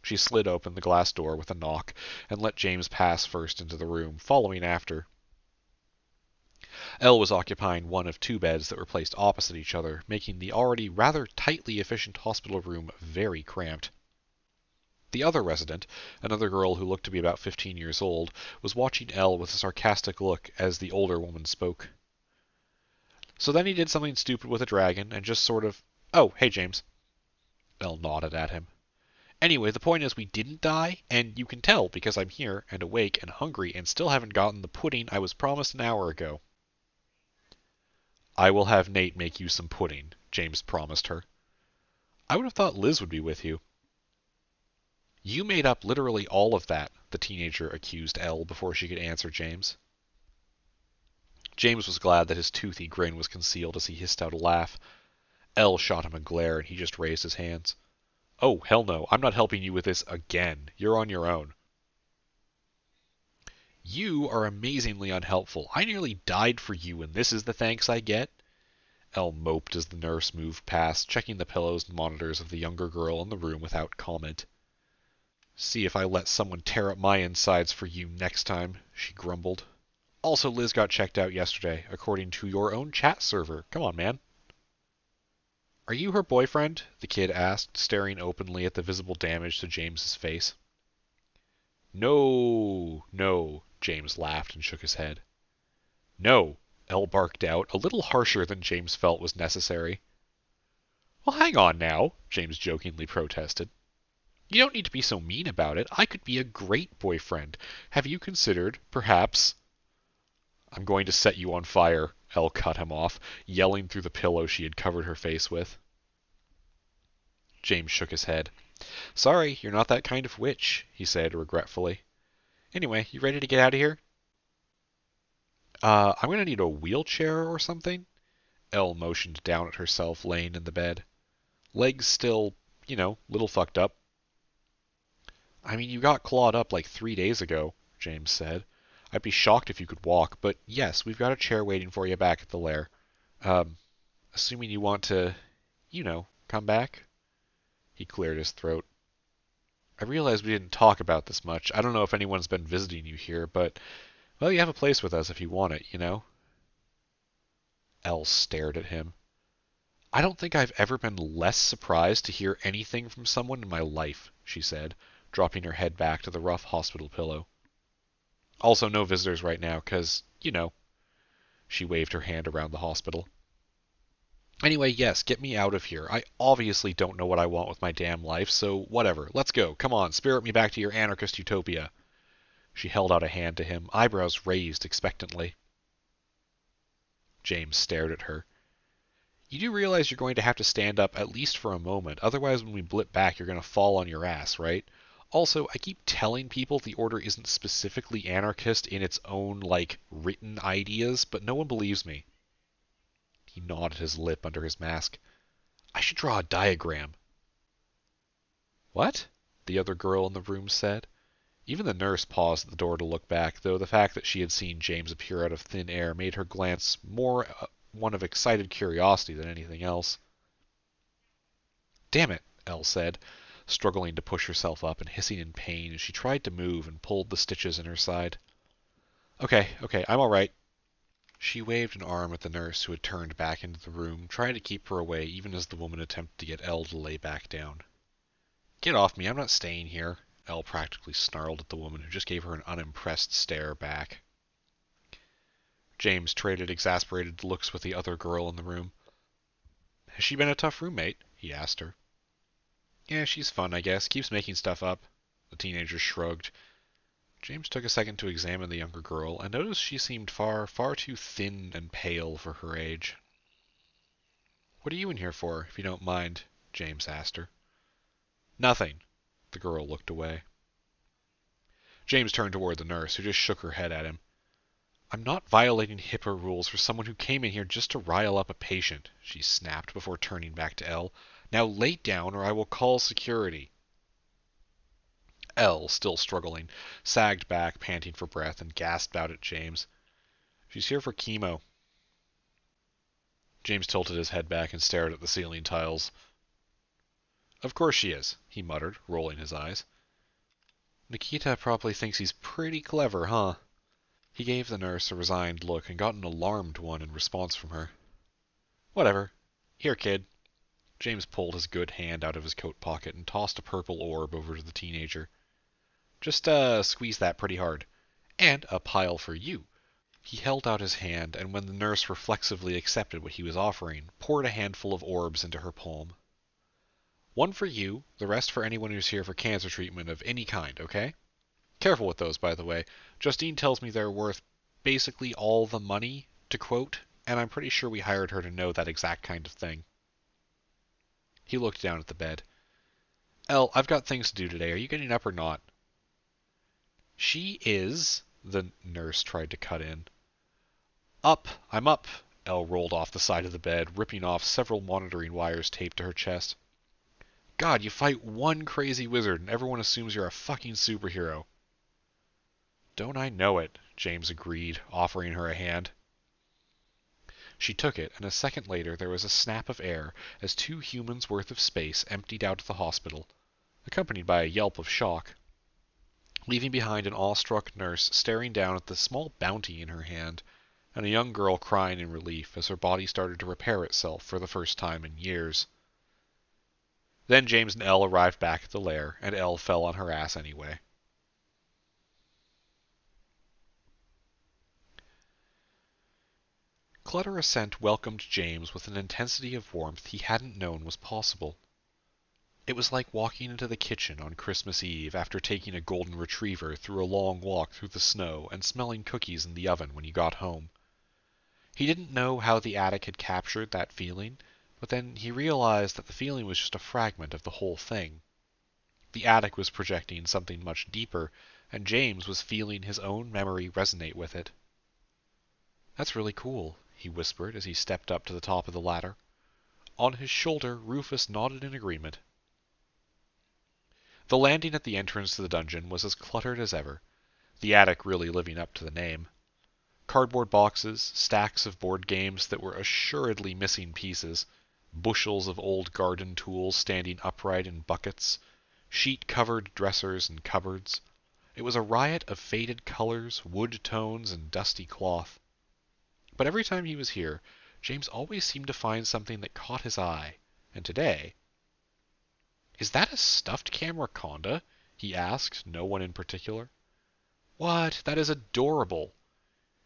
She slid open the glass door with a knock and let James pass first into the room, following after. Elle was occupying one of two beds that were placed opposite each other, making the already rather tightly efficient hospital room very cramped. The other resident, another girl who looked to be about 15 years old, was watching Elle with a sarcastic look as the older woman spoke. "So then he did something stupid with a dragon, and just sort of... Oh, hey, James." Elle nodded at him. "Anyway, the point is we didn't die, and you can tell because I'm here, and awake, and hungry, and still haven't gotten the pudding I was promised an hour ago." "I will have Nate make you some pudding," James promised her. "I would have thought Liz would be with you." "You made up literally all of that," the teenager accused Elle before she could answer James. James was glad that his toothy grin was concealed as he hissed out a laugh. Elle shot him a glare, and he just raised his hands. Oh, hell no, I'm not helping you with this again. You're on your own. You are amazingly unhelpful. I nearly died for you, and this is the thanks I get? Elle moped as the nurse moved past, checking the pillows and monitors of the younger girl in the room without comment. See if I let someone tear up my insides for you next time, she grumbled. Also, Liz got checked out yesterday, according to your own chat server. Come on, man. Are you her boyfriend? The kid asked, staring openly at the visible damage to James's face. No, James laughed and shook his head. No, Elle barked out, a little harsher than James felt was necessary. Well, hang on now, James jokingly protested. You don't need to be so mean about it. I could be a great boyfriend. Have you considered, perhaps... I'm going to set you on fire, Elle cut him off, yelling through the pillow she had covered her face with. James shook his head. Sorry, you're not that kind of witch, he said regretfully. Anyway, you ready to get out of here? I'm gonna need a wheelchair or something? Elle motioned down at herself, laying in the bed. Legs still, little fucked up. I mean, you got clawed up like 3 days ago, James said. I'd be shocked if you could walk, but yes, we've got a chair waiting for you back at the lair. Assuming you want to, come back? He cleared his throat. I realize we didn't talk about this much. I don't know if anyone's been visiting you here, but, well, you have a place with us if you want it, Elle stared at him. I don't think I've ever been less surprised to hear anything from someone in my life, she said, dropping her head back to the rough hospital pillow. Also, no visitors right now, 'cause, She waved her hand around the hospital. Anyway, yes, get me out of here. I obviously don't know what I want with my damn life, so whatever. Let's go. Come on, spirit me back to your anarchist utopia. She held out a hand to him, eyebrows raised expectantly. James stared at her. You do realize you're going to have to stand up at least for a moment, otherwise when we blip back you're going to fall on your ass, right? Also, I keep telling people the Order isn't specifically anarchist in its own, written ideas, but no one believes me. He gnawed his lip under his mask. I should draw a diagram. What? The other girl in the room said. Even the nurse paused at the door to look back, though the fact that she had seen James appear out of thin air made her glance more one of excited curiosity than anything else. Damn it, Elle said, struggling to push herself up and hissing in pain as she tried to move and pulled the stitches in her side. Okay, I'm all right. She waved an arm at the nurse who had turned back into the room, trying to keep her away even as the woman attempted to get Elle to lay back down. Get off me, I'm not staying here, Elle practically snarled at the woman who just gave her an unimpressed stare back. James traded exasperated looks with the other girl in the room. Has she been a tough roommate? He asked her. Yeah, she's fun, I guess. Keeps making stuff up. The teenager shrugged. James took a second to examine the younger girl and noticed she seemed far too thin and pale for her age. What are you in here for, if you don't mind? James asked her. Nothing. The girl looked away. James turned toward the nurse, who just shook her head at him. I'm not violating HIPAA rules for someone who came in here just to rile up a patient, she snapped before turning back to Elle. Now lay down or I will call security. Elle, still struggling, sagged back, panting for breath, and gasped out at James. She's here for chemo. James tilted his head back and stared at the ceiling tiles. Of course she is, he muttered, rolling his eyes. Nikita probably thinks he's pretty clever, huh? He gave the nurse a resigned look and got an alarmed one in response from her. Whatever. Here, kid. James pulled his good hand out of his coat pocket and tossed a purple orb over to the teenager. Just, squeeze that pretty hard. And a pile for you. He held out his hand, and when the nurse reflexively accepted what he was offering, poured a handful of orbs into her palm. One for you, the rest for anyone who's here for cancer treatment of any kind, okay? Careful with those, by the way. Justine tells me they're worth basically all the money, to quote, and I'm pretty sure we hired her to know that exact kind of thing. He looked down at the bed. Elle, I've got things to do today. Are you getting up or not? She is, the nurse tried to cut in. Up, I'm up, Elle rolled off the side of the bed, ripping off several monitoring wires taped to her chest. God, you fight one crazy wizard and everyone assumes you're a fucking superhero. Don't I know it, James agreed, offering her a hand. She took it, and a second later there was a snap of air as 2 humans' worth of space emptied out of the hospital, accompanied by a yelp of shock, leaving behind an awestruck nurse staring down at the small bounty in her hand, and a young girl crying in relief as her body started to repair itself for the first time in years. Then James and Elle arrived back at the lair, and Elle fell on her ass anyway. Clutter Ascent welcomed James with an intensity of warmth he hadn't known was possible. It was like walking into the kitchen on Christmas Eve after taking a golden retriever through a long walk through the snow and smelling cookies in the oven when you got home. He didn't know how the attic had captured that feeling, but then he realized that the feeling was just a fragment of the whole thing. The attic was projecting something much deeper, and James was feeling his own memory resonate with it. "That's really cool," he whispered as he stepped up to the top of the ladder. On his shoulder, Rufus nodded in agreement. The landing at the entrance to the dungeon was as cluttered as ever, the attic really living up to the name. Cardboard boxes, stacks of board games that were assuredly missing pieces, bushels of old garden tools standing upright in buckets, sheet-covered dressers and cupboards. It was a riot of faded colors, wood tones, and dusty cloth. But every time he was here, James always seemed to find something that caught his eye, and today... "Is that a stuffed Cameronda?" he asked, no one in particular. "What? That is adorable!"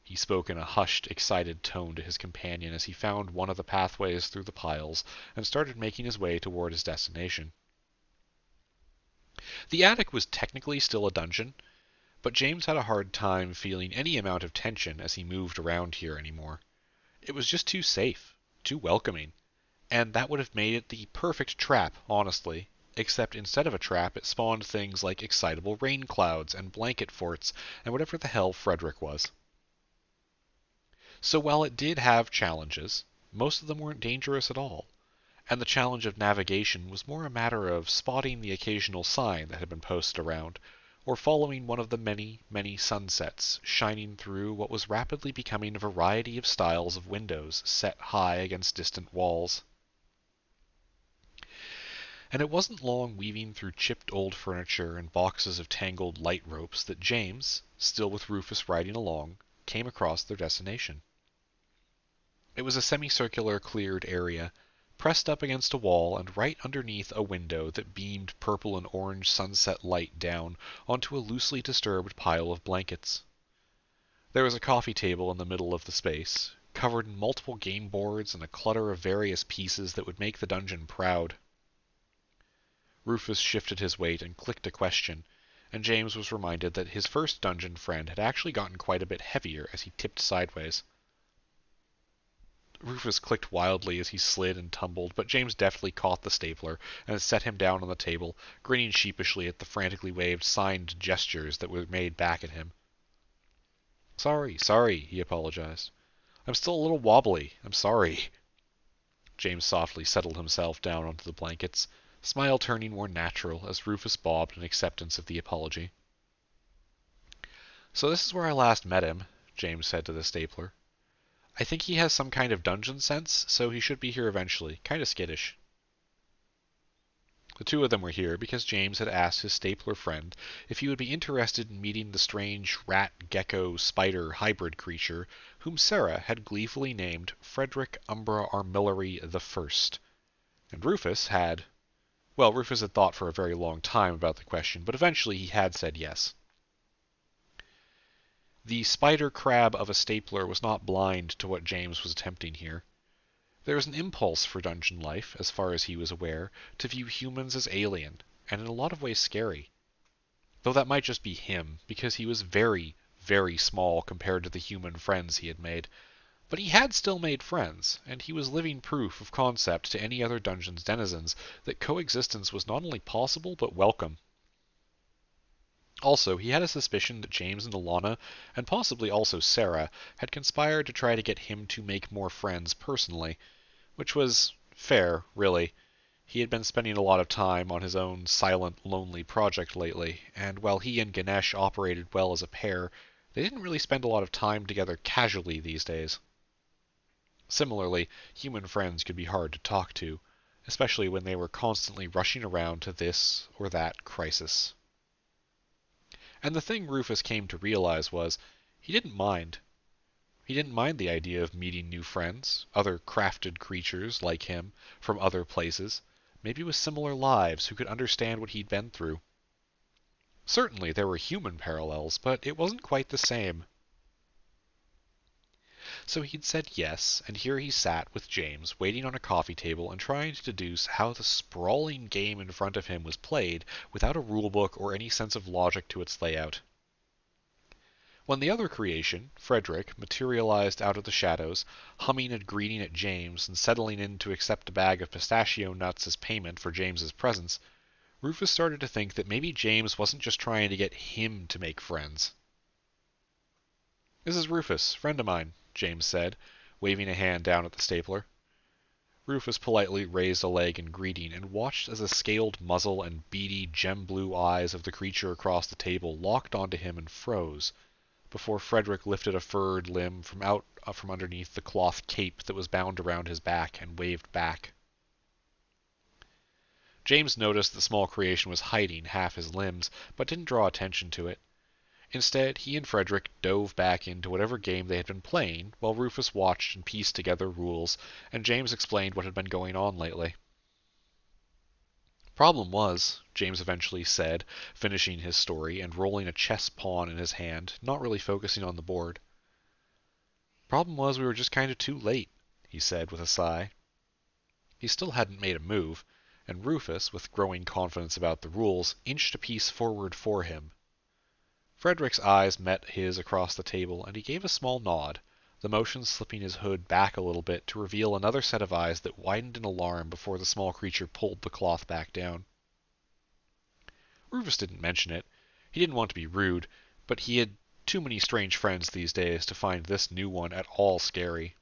He spoke in a hushed, excited tone to his companion as he found one of the pathways through the piles and started making his way toward his destination. The attic was technically still a dungeon, but James had a hard time feeling any amount of tension as he moved around here anymore. It was just too safe, too welcoming, and that would have made it the perfect trap, honestly, except instead of a trap it spawned things like excitable rain clouds and blanket forts and whatever the hell Frederick was. So while it did have challenges, most of them weren't dangerous at all, and the challenge of navigation was more a matter of spotting the occasional sign that had been posted around, or following one of the many, many sunsets shining through what was rapidly becoming a variety of styles of windows set high against distant walls. And it wasn't long weaving through chipped old furniture and boxes of tangled light ropes that James, still with Rufus riding along, came across their destination. It was a semicircular cleared area, pressed up against a wall and right underneath a window that beamed purple and orange sunset light down onto a loosely disturbed pile of blankets. There was a coffee table in the middle of the space, covered in multiple game boards and a clutter of various pieces that would make the dungeon proud. Rufus shifted his weight and clicked a question, and James was reminded that his first dungeon friend had actually gotten quite a bit heavier as he tipped sideways. Rufus clicked wildly as he slid and tumbled, but James deftly caught the stapler and set him down on the table, grinning sheepishly at the frantically waved signed gestures that were made back at him. Sorry, he apologized. "I'm still a little wobbly. I'm sorry." James softly settled himself down onto the blankets, smile turning more natural as Rufus bobbed in acceptance of the apology. "So this is where I last met him," James said to the stapler. "I think he has some kind of dungeon sense, so he should be here eventually. Kinda skittish." The two of them were here because James had asked his stapler friend if he would be interested in meeting the strange rat-gecko-spider hybrid creature whom Sarah had gleefully named Frederick Umbra Armillary I, and Rufus had... Well, Rufus had thought for a very long time about the question, but eventually he had said yes. The spider crab of a stapler was not blind to what James was attempting here. There was an impulse for dungeon life, as far as he was aware, to view humans as alien, and in a lot of ways scary. Though that might just be him, because he was very, very small compared to the human friends he had made. But he had still made friends, and he was living proof of concept to any other dungeon's denizens that coexistence was not only possible but welcome. Also, he had a suspicion that James and Alana, and possibly also Sarah, had conspired to try to get him to make more friends personally, which was fair, really. He had been spending a lot of time on his own silent, lonely project lately, and while he and Ganesh operated well as a pair, they didn't really spend a lot of time together casually these days. Similarly, human friends could be hard to talk to, especially when they were constantly rushing around to this or that crisis. And the thing Rufus came to realize was, he didn't mind. He didn't mind the idea of meeting new friends, other crafted creatures like him, from other places, maybe with similar lives who could understand what he'd been through. Certainly there were human parallels, but it wasn't quite the same. So he'd said yes, and here he sat with James, waiting on a coffee table and trying to deduce how the sprawling game in front of him was played without a rulebook or any sense of logic to its layout. When the other creation, Frederick, materialized out of the shadows, humming and greeting at James and settling in to accept a bag of pistachio nuts as payment for James's presence, Rufus started to think that maybe James wasn't just trying to get him to make friends. "This is Rufus, friend of mine," James said, waving a hand down at the stapler. Rufus politely raised a leg in greeting and watched as the scaled muzzle and beady gem-blue eyes of the creature across the table locked onto him and froze, before Frederick lifted a furred limb from underneath the cloth cape that was bound around his back and waved back. James noticed the small creation was hiding half his limbs, but didn't draw attention to it. Instead, he and Frederick dove back into whatever game they had been playing, while Rufus watched and pieced together rules, and James explained what had been going on lately. "Problem was," James eventually said, finishing his story and rolling a chess pawn in his hand, not really focusing on the board. "Problem was we were just kind of too late," he said with a sigh. He still hadn't made a move, and Rufus, with growing confidence about the rules, inched a piece forward for him. Frederick's eyes met his across the table, and he gave a small nod, the motion slipping his hood back a little bit to reveal another set of eyes that widened in alarm before the small creature pulled the cloth back down. Rufus didn't mention it. He didn't want to be rude, but he had too many strange friends these days to find this new one at all scary.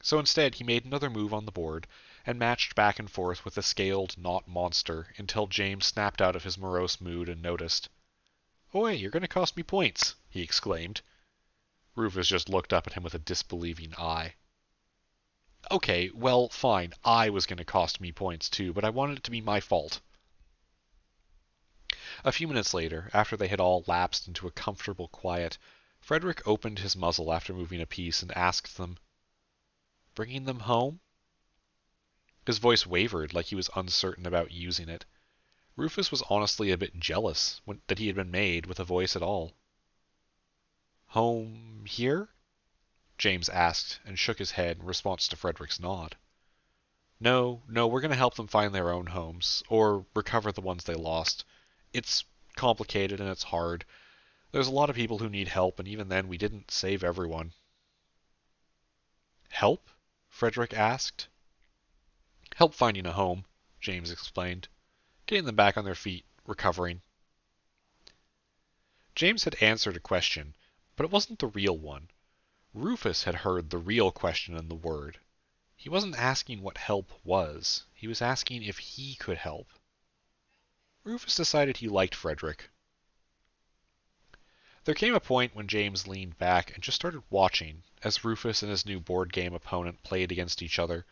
So instead he made another move on the board, and matched back and forth with the scaled knot monster until James snapped out of his morose mood and noticed. "Oi, you're going to cost me points," he exclaimed. Rufus just looked up at him with a disbelieving eye. "Okay, well, fine, I was going to cost me points too, but I wanted it to be my fault." A few minutes later, after they had all lapsed into a comfortable quiet, Frederick opened his muzzle after moving a piece and asked them, "Bringing them home?" His voice wavered like he was uncertain about using it. Rufus was honestly a bit jealous that he had been made with a voice at all. "Home here?" James asked, and shook his head in response to Frederick's nod. No, we're going to help them find their own homes, or recover the ones they lost. It's complicated and it's hard. There's a lot of people who need help, and even then we didn't save everyone." "Help?" Frederick asked. "Help finding a home," James explained. "Getting them back on their feet, recovering." James had answered a question, but it wasn't the real one. Rufus had heard the real question in the word. He wasn't asking what help was. He was asking if he could help. Rufus decided he liked Frederick. There came a point when James leaned back and just started watching as Rufus and his new board game opponent played against each other.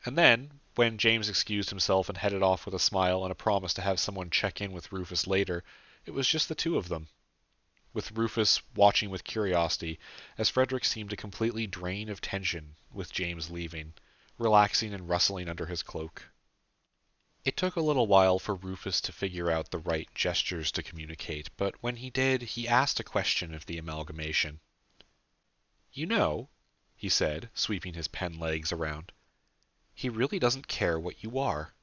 And then, when James excused himself and headed off with a smile and a promise to have someone check in with Rufus later, it was just the two of them, with Rufus watching with curiosity, as Frederick seemed to completely drain of tension with James leaving, relaxing and rustling under his cloak. It took a little while for Rufus to figure out the right gestures to communicate, but when he did, he asked a question of the amalgamation. "You know," he said, sweeping his pen legs around, "he really doesn't care what you are."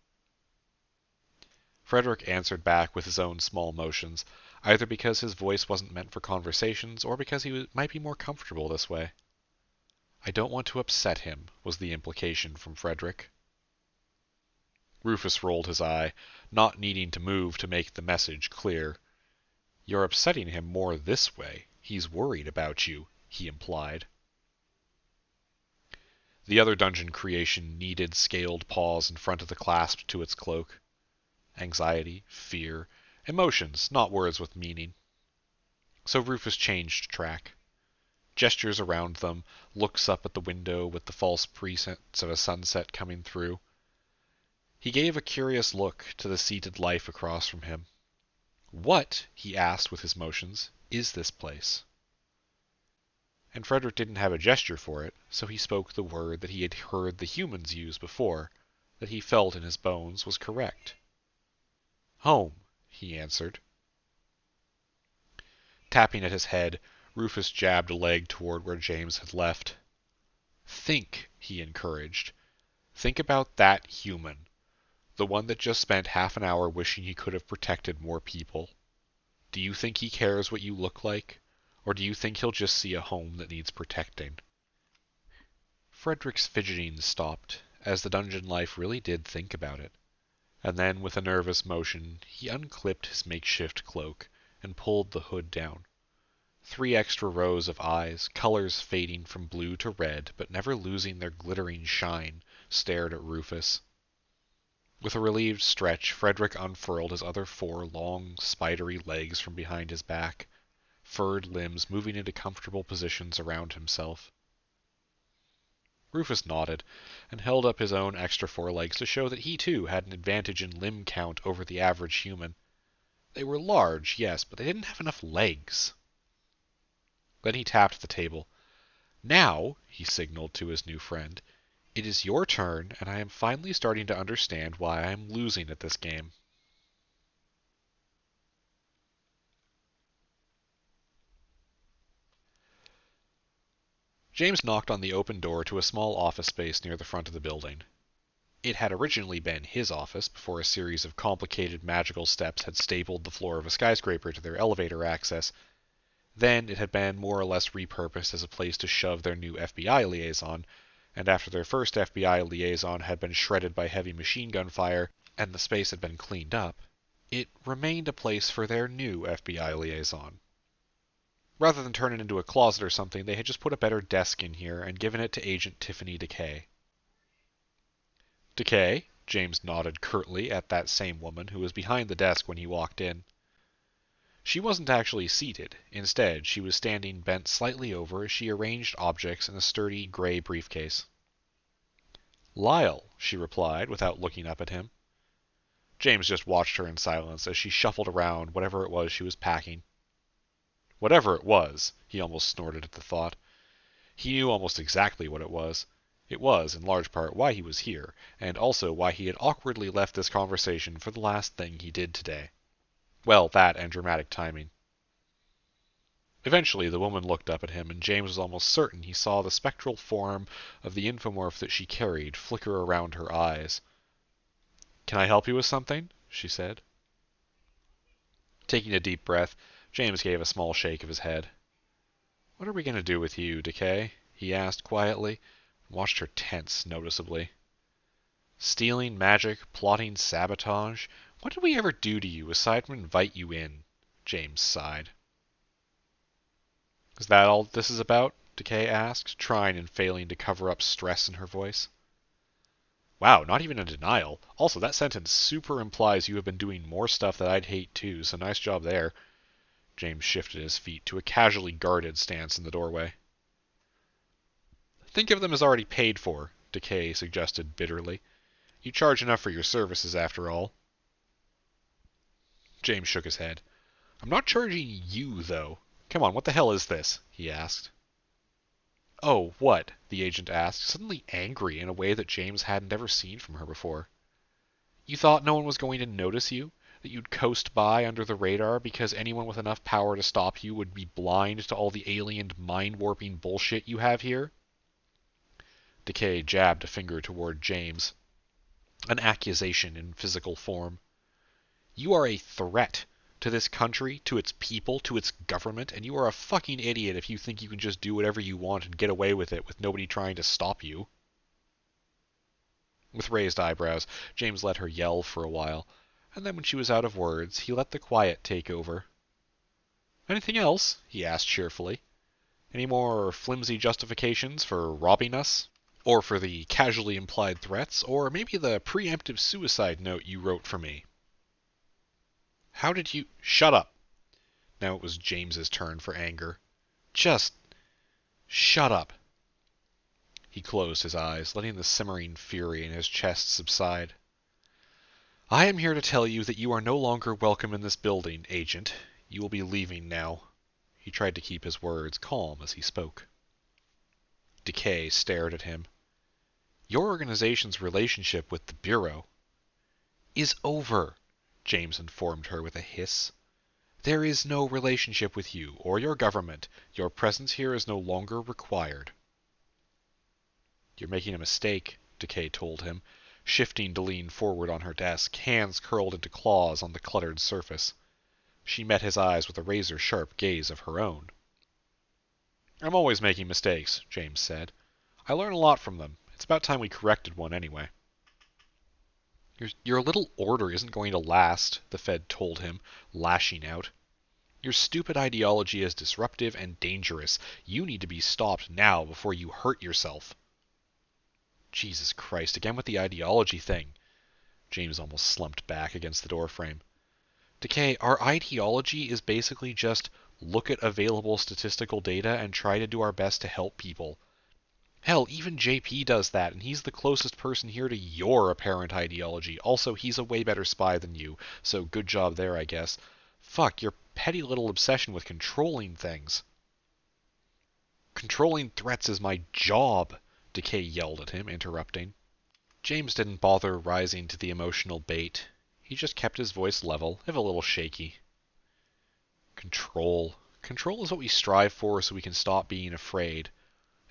Frederick answered back with his own small motions, either because his voice wasn't meant for conversations, or because he might be more comfortable this way. "I don't want to upset him," was the implication from Frederick. Rufus rolled his eye, not needing to move to make the message clear. You're upsetting him more this way. He's worried about you, he implied. The other dungeon creation kneaded scaled paws in front of the clasp to its cloak. Anxiety, fear, emotions, not words with meaning. So Rufus changed track. Gestures around them, looks up at the window with the false pretense of a sunset coming through. He gave a curious look to the seated life across from him. What, he asked with his motions, is this place? And Frederick didn't have a gesture for it, so he spoke the word that he had heard the humans use before, that he felt in his bones was correct. Home, he answered. Tapping at his head, Rufus jabbed a leg toward where James had left. Think, he encouraged. Think about that human. The one that just spent half an hour wishing he could have protected more people. Do you think he cares what you look like? Or do you think he'll just see a home that needs protecting? Frederick's fidgeting stopped, as the dungeon life really did think about it. And then, with a nervous motion, he unclipped his makeshift cloak and pulled the hood down. 3 extra rows of eyes, colors fading from blue to red, but never losing their glittering shine, stared at Rufus. With a relieved stretch, Frederick unfurled his other 4 long, spidery legs from behind his back, furred limbs moving into comfortable positions around himself. Rufus nodded, and held up his own extra 4 legs to show that he too had an advantage in limb count over the average human. They were large, yes, but they didn't have enough legs. Then he tapped the table. Now, he signaled to his new friend, it is your turn, and I am finally starting to understand why I am losing at this game. James knocked on the open door to a small office space near the front of the building. It had originally been his office before a series of complicated magical steps had stapled the floor of a skyscraper to their elevator access. Then it had been more or less repurposed as a place to shove their new FBI liaison, and after their first FBI liaison had been shredded by heavy machine gun fire and the space had been cleaned up, it remained a place for their new FBI liaison. Rather than turn it into a closet or something, they had just put a better desk in here and given it to Agent Tiffany Decay. Decay? James nodded curtly at that same woman who was behind the desk when he walked in. She wasn't actually seated. Instead, she was standing bent slightly over as she arranged objects in a sturdy gray briefcase. Lyle, she replied, without looking up at him. James just watched her in silence as she shuffled around whatever it was she was packing. Whatever it was, he almost snorted at the thought. He knew almost exactly what it was. It was, in large part, why he was here, and also why he had awkwardly left this conversation for the last thing he did today. Well, that and dramatic timing. Eventually, the woman looked up at him, and James was almost certain he saw the spectral form of the infomorph that she carried flicker around her eyes. "Can I help you with something?" she said. Taking a deep breath, James gave a small shake of his head. "What are we going to do with you, Decay?" he asked quietly, and watched her tense noticeably. "Stealing magic, plotting sabotage. What did we ever do to you aside from invite you in?" James sighed. "Is that all this is about?" Decay asked, trying and failing to cover up stress in her voice. Wow, not even a denial. Also, that sentence super implies you have been doing more stuff that I'd hate too, so nice job there. James shifted his feet to a casually guarded stance in the doorway. "Think of them as already paid for," Decay suggested bitterly. "You charge enough for your services, after all." James shook his head. "I'm not charging you, though. Come on, what the hell is this?" he asked. "Oh, what?" the agent asked, suddenly angry in a way that James hadn't ever seen from her before. "You thought no one was going to notice you? That you'd coast by under the radar because anyone with enough power to stop you would be blind to all the alien mind-warping bullshit you have here?" Decay jabbed a finger toward James, an accusation in physical form. "You are a threat to this country, to its people, to its government, and you are a fucking idiot if you think you can just do whatever you want and get away with it with nobody trying to stop you." With raised eyebrows, James let her yell for a while, and then when she was out of words, he let the quiet take over. Anything else? He asked cheerfully. Any more flimsy justifications for robbing us? Or for the casually implied threats? Or maybe the preemptive suicide note you wrote for me? How did you... Shut up! Now it was James's turn for anger. Just... shut up. He closed his eyes, letting the simmering fury in his chest subside. I am here to tell you that you are no longer welcome in this building, Agent. You will be leaving now. He tried to keep his words calm as he spoke. Decay stared at him. Your organization's relationship with the Bureau is over, James informed her with a hiss. There is no relationship with you or your government. Your presence here is no longer required. You're making a mistake, Decay told him, shifting to lean forward on her desk, hands curled into claws on the cluttered surface. She met his eyes with a razor-sharp gaze of her own. I'm always making mistakes, James said. I learn a lot from them. It's about time we corrected one anyway. Your little order isn't going to last, the Fed told him, lashing out. Your stupid ideology is disruptive and dangerous. You need to be stopped now before you hurt yourself. Jesus Christ, again with the ideology thing. James almost slumped back against the doorframe. Decay, our ideology is basically just look at available statistical data and try to do our best to help people. Hell, even JP does that, and he's the closest person here to your apparent ideology. Also, he's a way better spy than you, so good job there, I guess. Fuck, your petty little obsession with controlling things. Controlling threats is my job, Decay yelled at him, interrupting. James didn't bother rising to the emotional bait. He just kept his voice level, if a little shaky. Control. Control is what we strive for so we can stop being afraid.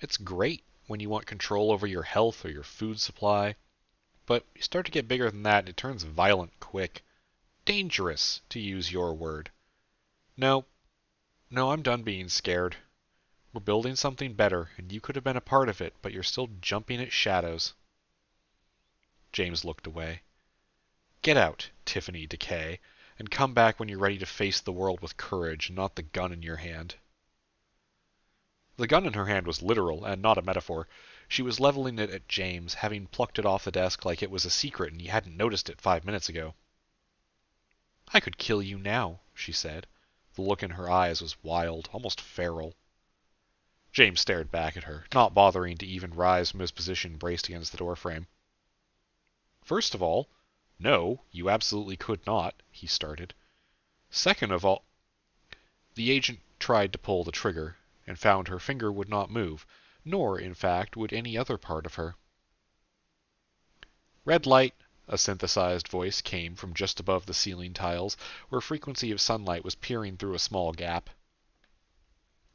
It's great when you want control over your health or your food supply. But you start to get bigger than that and it turns violent quick. Dangerous, to use your word. No, I'm done being scared. We're building something better, and you could have been a part of it, but you're still jumping at shadows. James looked away. Get out, Tiffany Decay, and come back when you're ready to face the world with courage, not the gun in your hand. The gun in her hand was literal, and not a metaphor. She was leveling it at James, having plucked it off the desk like it was a secret and he hadn't noticed it 5 minutes ago. I could kill you now, she said. The look in her eyes was wild, almost feral. James stared back at her, not bothering to even rise from his position braced against the doorframe. First of all, no, you absolutely could not, he started. Second of all... The agent tried to pull the trigger, and found her finger would not move, nor, in fact, would any other part of her. Red light, a synthesized voice came from just above the ceiling tiles, where frequency of sunlight was peering through a small gap.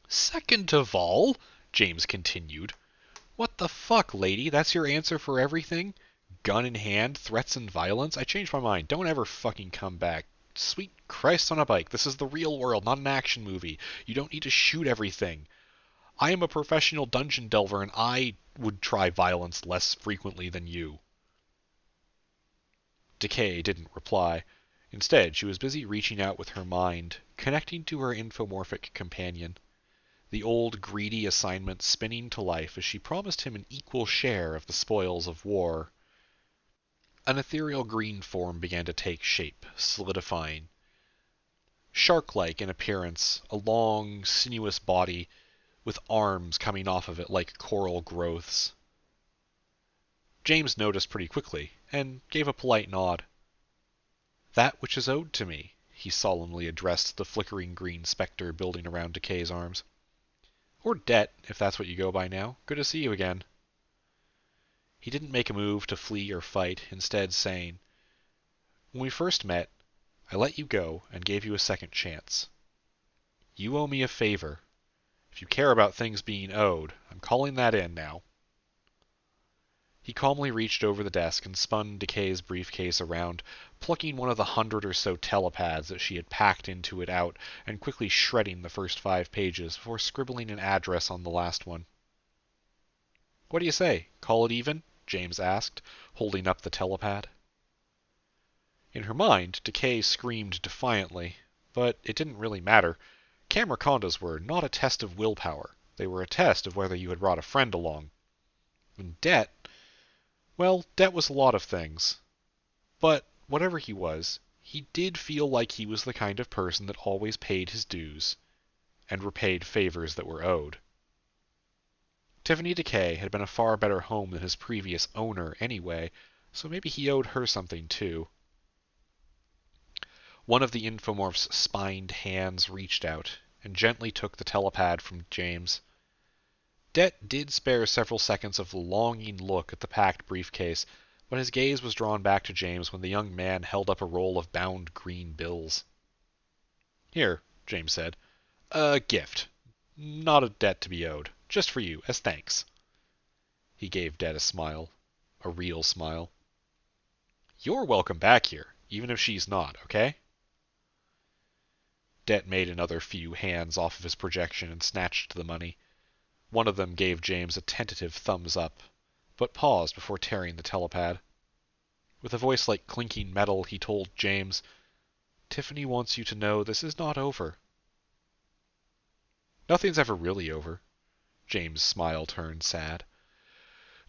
Second of all, James continued. What the fuck, lady? That's your answer for everything? Gun in hand, threats and violence? I changed my mind. Don't ever fucking come back. Sweet Christ on a bike. This is the real world, not an action movie. You don't need to shoot everything. I am a professional dungeon delver, and I would try violence less frequently than you. Decay didn't reply. Instead, she was busy reaching out with her mind, connecting to her infomorphic companion. The old greedy assignment spinning to life as she promised him an equal share of the spoils of war. An ethereal green form began to take shape, solidifying. Shark-like in appearance, a long, sinuous body with arms coming off of it like coral growths. James noticed pretty quickly, and gave a polite nod. That which is owed to me, he solemnly addressed the flickering green spectre building around Decay's arms. Or debt, if that's what you go by now. Good to see you again. He didn't make a move to flee or fight, instead saying, When we first met, I let you go and gave you a second chance. You owe me a favor. If you care about things being owed, I'm calling that in now. He calmly reached over the desk and spun Decay's briefcase around, plucking one of the 100 or so telepads that she had packed into it out and quickly shredding the first 5 pages before scribbling an address on the last one. What do you say? Call it even? James asked, holding up the telepad. In her mind, Decay screamed defiantly, but it didn't really matter. Camera condos were not a test of willpower. They were a test of whether you had brought a friend along. And debt, well, debt was a lot of things. But whatever he did feel like he was the kind of person that always paid his dues and repaid favors that were owed. Tiffany Decay had been a far better home than his previous owner anyway, so maybe he owed her something too. One of the Infomorph's spined hands reached out and gently took the telepad from James. Det did spare several seconds of longing look at the packed briefcase, but his gaze was drawn back to James when the young man held up a roll of bound green bills. "Here," James said. "A gift. Not a debt to be owed. Just for you, as thanks." He gave Det a smile. A real smile. "You're welcome back here, even if she's not, okay?" Det made another few hands off of his projection and snatched the money. One of them gave James a tentative thumbs up, but paused before tearing the telepad. With a voice like clinking metal, he told James, "Tiffany wants you to know this is not over." "Nothing's ever really over." James' smile turned sad.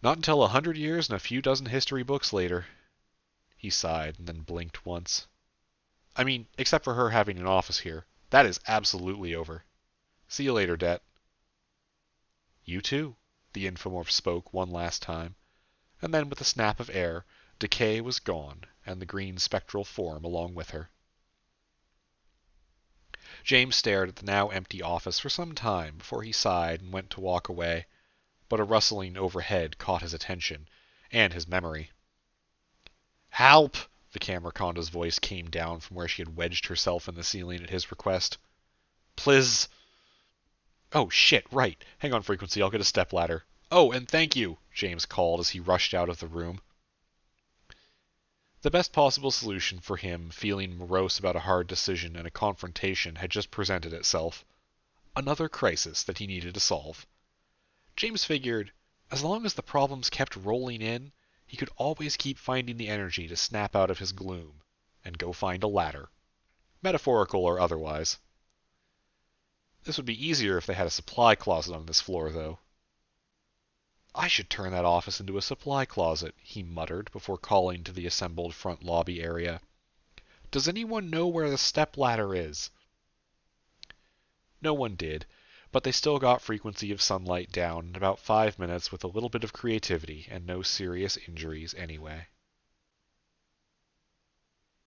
"Not until 100 years and a few dozen history books later." He sighed and then blinked once. "I mean, except for her having an office here. That is absolutely over. See you later, Det." "You too," the Infomorph spoke one last time, and then with a snap of air, Decay was gone, and the green spectral form along with her. James stared at the now empty office for some time before he sighed and went to walk away, but a rustling overhead caught his attention, and his memory. "Help!" The camera conda's voice came down from where she had wedged herself in the ceiling at his request. "Pliz." "Oh, shit, right. Hang on, Frequency, I'll get a stepladder." "Oh, and thank you," James called as he rushed out of the room. The best possible solution for him feeling morose about a hard decision and a confrontation had just presented itself. Another crisis that he needed to solve. James figured, as long as the problems kept rolling in, he could always keep finding the energy to snap out of his gloom and go find a ladder. Metaphorical or otherwise. This would be easier if they had a supply closet on this floor, though. "I should turn that office into a supply closet," he muttered before calling to the assembled front lobby area. "Does anyone know where the stepladder is?" No one did, but they still got frequency of sunlight down in about 5 minutes with a little bit of creativity and no serious injuries anyway.